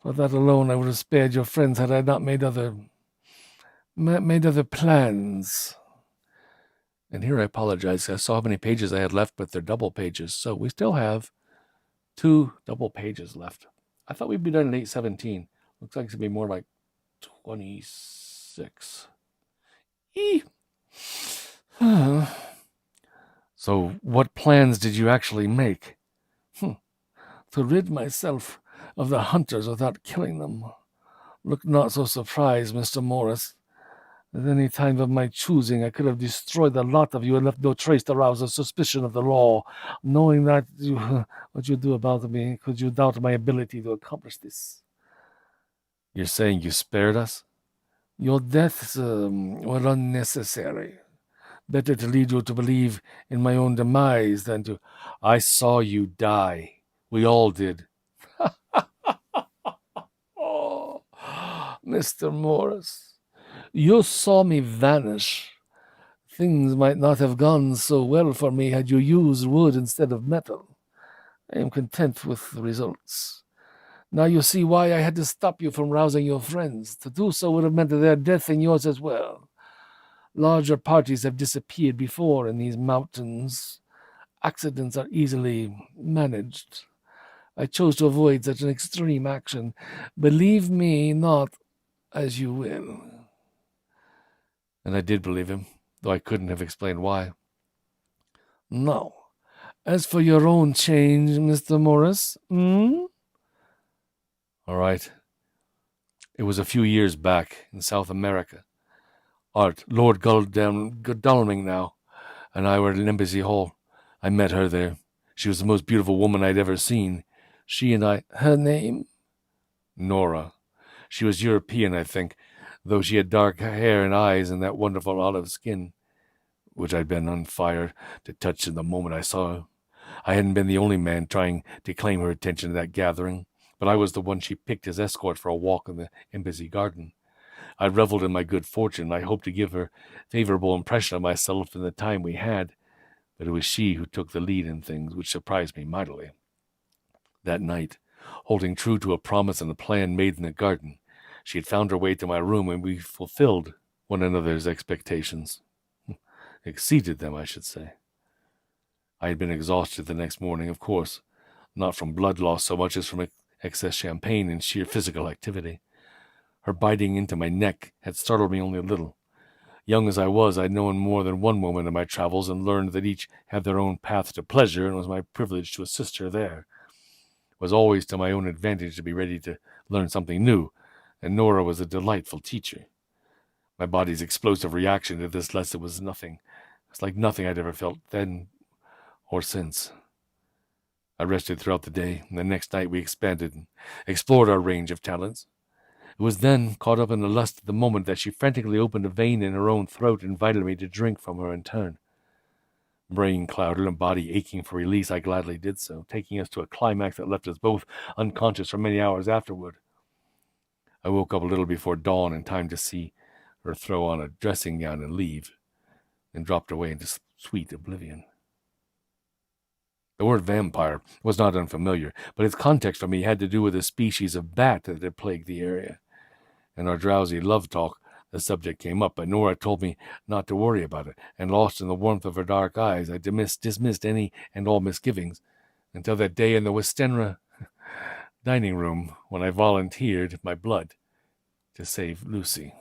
For that alone I would have spared your friends had I not made other plans. And here I apologize. I saw how many pages I had left, but they're double pages, so we still have 2 double pages left. I thought we'd be done at 8:17. Looks like it's going to be more like 26. So what plans did you actually make? To rid myself of the hunters without killing them. Look not so surprised, Mr. Morris. At any time of my choosing, I could have destroyed the lot of you and left no trace to rouse a suspicion of the law. Knowing that what you do about me, could you doubt my ability to accomplish this? You're saying you spared us? Your deaths were unnecessary. Better to lead you to believe in my own demise than to... I saw you die. We all did. Oh, Mr. Morris, you saw me vanish. Things might not have gone so well for me had you used wood instead of metal. I am content with the results. Now you see why I had to stop you from rousing your friends. To do so would have meant their death and yours as well. Larger parties have disappeared before in these mountains. Accidents are easily managed. I chose to avoid such an extreme action. Believe me not as you will. And I did believe him, though I couldn't have explained why. Now, as for your own change, Mr. Morris, All right. It was a few years back in South America. Lord Godalming now, and I were at Embassy Hall. I met her there. She was the most beautiful woman I'd ever seen. She and I... Her name? Nora. She was European, I think, though she had dark hair and eyes and that wonderful olive skin, which I'd been on fire to touch in the moment I saw her. I hadn't been the only man trying to claim her attention at that gathering, but I was the one she picked as escort for a walk in the Embassy garden. I reveled in my good fortune. I hoped to give her a favorable impression of myself in the time we had, but it was she who took the lead in things, which surprised me mightily. That night, holding true to a promise and a plan made in the garden, she had found her way to my room, and we fulfilled one another's expectations. Exceeded them, I should say. I had been exhausted the next morning, of course, not from blood loss so much as from excess champagne and sheer physical activity. Her biting into my neck had startled me only a little. Young as I was, I'd known more than one woman in my travels and learned that each had their own path to pleasure, and it was my privilege to assist her there. It was always to my own advantage to be ready to learn something new, and Nora was a delightful teacher. My body's explosive reaction to this lesson was nothing. It's like nothing I'd ever felt then or since. I rested throughout the day, and the next night we expanded and explored our range of talents. It was then, caught up in the lust of the moment, that she frantically opened a vein in her own throat and invited me to drink from her in turn. Brain clouded and body aching for release, I gladly did so, taking us to a climax that left us both unconscious for many hours afterward. I woke up a little before dawn in time to see her throw on a dressing gown and leave, and dropped away into sweet oblivion. The word vampire was not unfamiliar, but its context for me had to do with a species of bat that had plagued the area. In our drowsy love talk, the subject came up, but Nora told me not to worry about it, and lost in the warmth of her dark eyes, I dismissed any and all misgivings, until that day in the Westenra dining room when I volunteered my blood to save Lucy.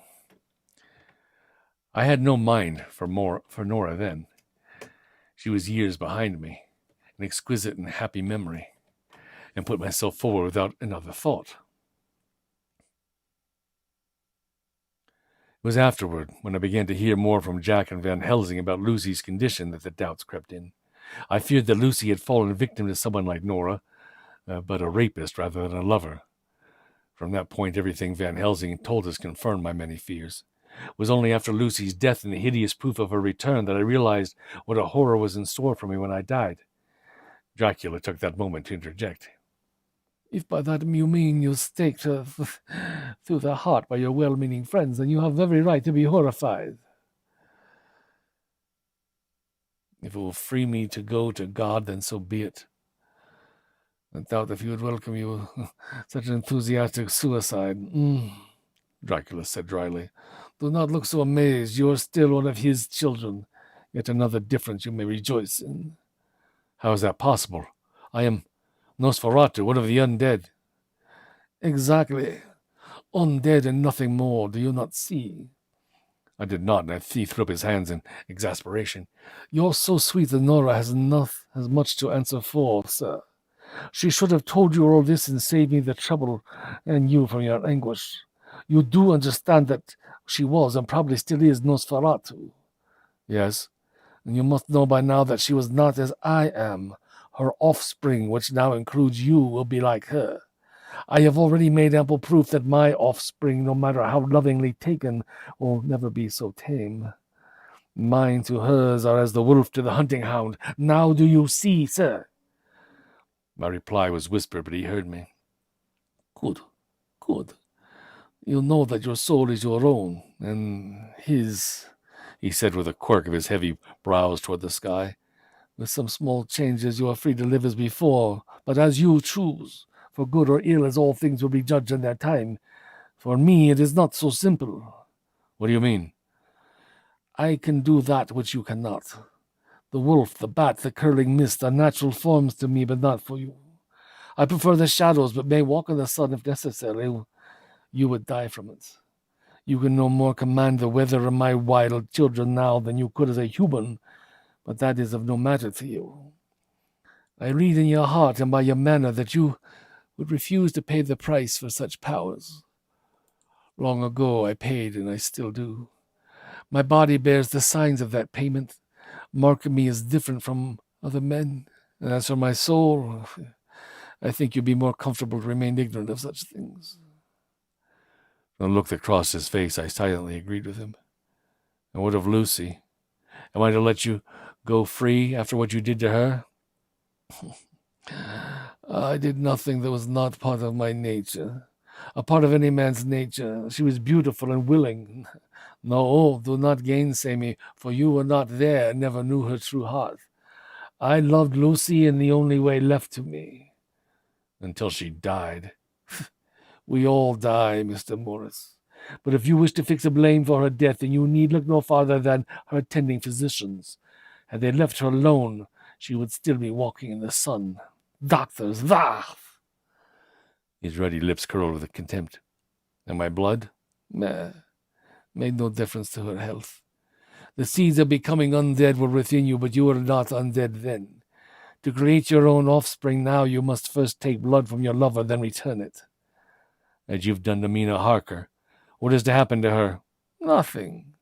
I had no mind for Nora then. She was years behind me, an exquisite and happy memory, and put myself forward without another thought. It was afterward, when I began to hear more from Jack and Van Helsing about Lucy's condition, that the doubts crept in. I feared that Lucy had fallen victim to someone like Nora, but a rapist rather than a lover. From that point, everything Van Helsing told us confirmed my many fears. It was only after Lucy's death and the hideous proof of her return that I realized what a horror was in store for me when I died. Dracula took that moment to interject. If by that you mean you staked her through the heart by your well-meaning friends, then you have every right to be horrified. If it will free me to go to God, then so be it. I doubt if he would welcome you such an enthusiastic suicide. Dracula said dryly. Do not look so amazed. You are still one of his children. Yet another difference you may rejoice in. How is that possible? I am Nosferatu, one of the undead. Exactly. Undead and nothing more. Do you not see? I did not, and he threw up his hands in exasperation. You're so sweet that Nora has much to answer for, sir. She should have told you all this and saved me the trouble and you from your anguish. You do understand that she was and probably still is Nosferatu. Yes, and you must know by now that she was not as I am. Her offspring, which now includes you, will be like her. I have already made ample proof that my offspring, no matter how lovingly taken, will never be so tame. Mine to hers are as the wolf to the hunting hound. Now do you see, sir? My reply was whispered, but he heard me. Good. You know that your soul is your own, and his, he said with a quirk of his heavy brows toward the sky. With some small changes you are free to live as before, but as you choose, for good or ill, as all things will be judged in their time. For me it is not so simple. What do you mean? I can do that which you cannot. The wolf, the bat, the curling mist are natural forms to me, but not for you. I prefer the shadows, but may walk in the sun if necessary. You would die from it. You can no more command the weather of my wild children now than you could as a human, but that is of no matter to you. I read in your heart and by your manner that you would refuse to pay the price for such powers. Long ago I paid, and I still do. My body bears the signs of that payment, marking me as different from other men. And as for my soul, I think you'd be more comfortable to remain ignorant of such things. From the look that crossed his face, I silently agreed with him. And what of Lucy? Am I to let you go free after what you did to her? I did nothing that was not part of my nature, a part of any man's nature. She was beautiful and willing. No, do not gainsay me, for you were not there and never knew her true heart. I loved Lucy in the only way left to me. Until she died. We all die, Mr. Morris. But if you wish to fix a blame for her death, then you need look no farther than her attending physicians. Had they left her alone, she would still be walking in the sun. Doctors, bah! His ruddy lips curled with contempt. And my blood? Meh. Made no difference to her health. The seeds of becoming undead were within you, but you were not undead then. To create your own offspring now, you must first take blood from your lover, then return it. As you've done to Mina Harker. What is to happen to her? Nothing.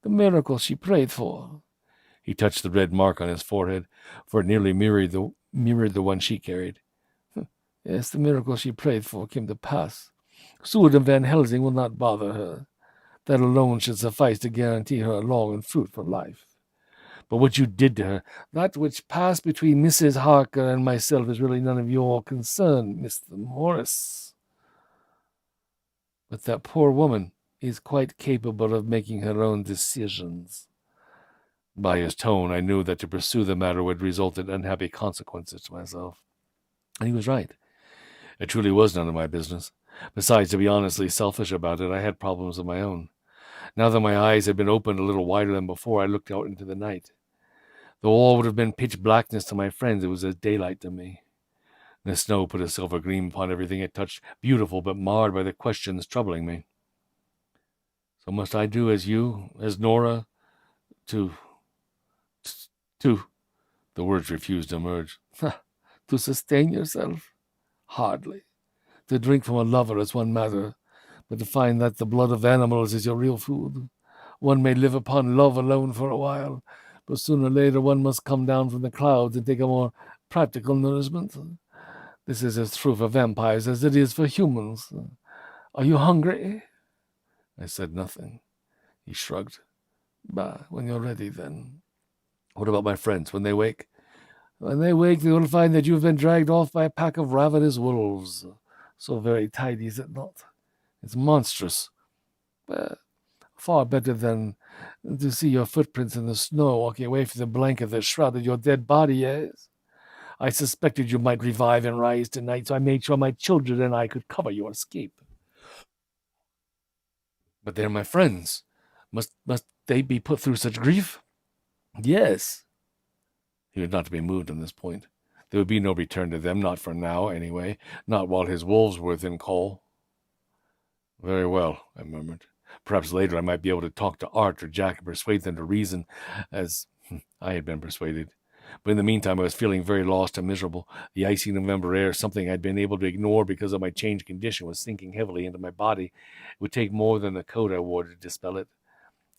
The miracle she prayed for. He touched the red mark on his forehead, for it nearly mirrored the one she carried. Yes, the miracle she prayed for came to pass. Seward and Van Helsing will not bother her. That alone should suffice to guarantee her a long and fruitful life. But what you did to her, that which passed between Mrs. Harker and myself, is really none of your concern, Mr. Morris. But that poor woman is quite capable of making her own decisions. By his tone, I knew that to pursue the matter would result in unhappy consequences to myself. And he was right. It truly was none of my business. Besides, to be honestly selfish about it, I had problems of my own. Now that my eyes had been opened a little wider than before, I looked out into the night. Though all would have been pitch blackness to my friends, it was as daylight to me. The snow put a silver gleam upon everything it touched, beautiful but marred by the questions troubling me. So must I do as you, as Nora, to, to, the words refused to emerge. To sustain yourself? Hardly. To drink from a lover is one matter, but to find that the blood of animals is your real food. One may live upon love alone for a while, but sooner or later one must come down from the clouds and take a more practical nourishment. This is as true for vampires as it is for humans. Are you hungry? I said nothing. He shrugged. Bah, when you're ready, then. What about my friends, when they wake? When they wake, they will find that you've been dragged off by a pack of ravenous wolves. So very tidy, is it not? It's monstrous. Far better than to see your footprints in the snow walking away from the blanket that shrouded your dead body, yes? I suspected you might revive and rise tonight, so I made sure my children and I could cover your escape. But they're my friends. Must they be put through such grief? Yes. He was not to be moved on this point. There would be no return to them, not for now, anyway, not while his wolves were within call. Very well, I murmured. Perhaps later I might be able to talk to Art or Jack and persuade them to reason, as I had been persuaded. But in the meantime, I was feeling very lost and miserable. The icy November air, something I'd been able to ignore because of my changed condition, was sinking heavily into my body. It would take more than the coat I wore to dispel it.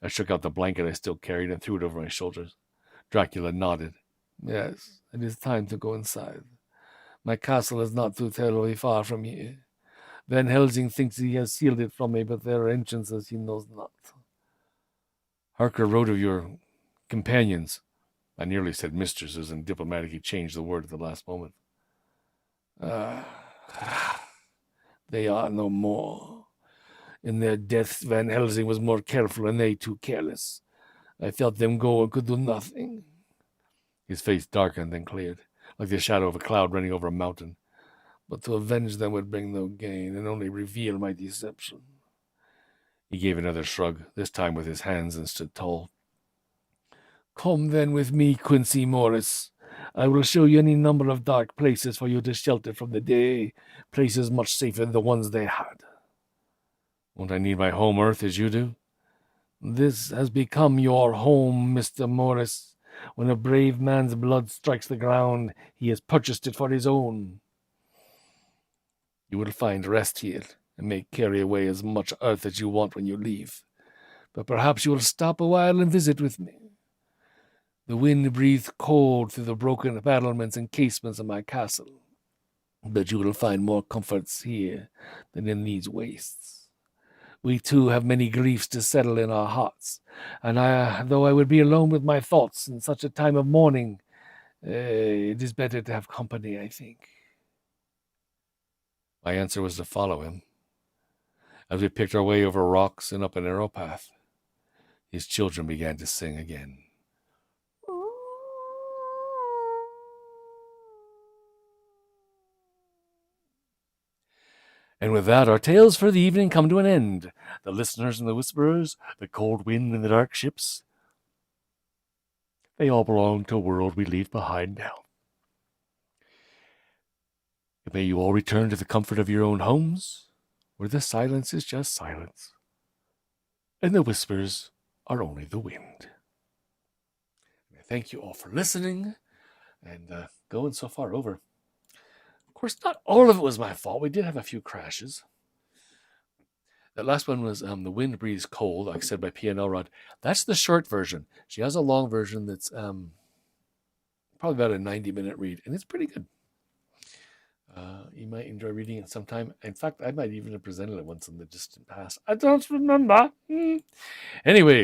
I shook out the blanket I still carried and threw it over my shoulders. Dracula nodded. Yes, it is time to go inside. My castle is not too terribly far from here. Van Helsing thinks he has sealed it from me, but there are entrances he knows not. Harker wrote of your companions. I nearly said mistresses and diplomatically changed the word at the last moment. They are no more. In their deaths, Van Helsing was more careful and they too careless. I felt them go and could do nothing. His face darkened and cleared, like the shadow of a cloud running over a mountain. But to avenge them would bring no gain and only reveal my deception. He gave another shrug, this time with his hands, and stood tall. Come then with me, Quincy Morris. I will show you any number of dark places for you to shelter from the day, places much safer than the ones they had. Won't I need my home earth as you do? This has become your home, Mr. Morris. When a brave man's blood strikes the ground, he has purchased it for his own. You will find rest here, and may carry away as much earth as you want when you leave. But perhaps you will stop a while and visit with me. The wind breathes cold through the broken battlements and casements of my castle. But you will find more comforts here than in these wastes. We too have many griefs to settle in our hearts, and though I would be alone with my thoughts in such a time of mourning, it is better to have company, I think. My answer was to follow him. As we picked our way over rocks and up a narrow path, his children began to sing again. And with that, our tales for the evening come to an end. The listeners and the whisperers, the cold wind and the dark ships, they all belong to a world we leave behind now. And may you all return to the comfort of your own homes, where the silence is just silence, and the whispers are only the wind. And I thank you all for listening, and going so far over. Of course, not all of it was my fault. We did have a few crashes. That last one was The Wind Breathes Cold, like I said, by P. and Elrod. That's the short version. She has a long version that's probably about a 90-minute read, and it's pretty good. You might enjoy reading it sometime. In fact, I might even have presented it once in the distant past. I don't remember. Anyway,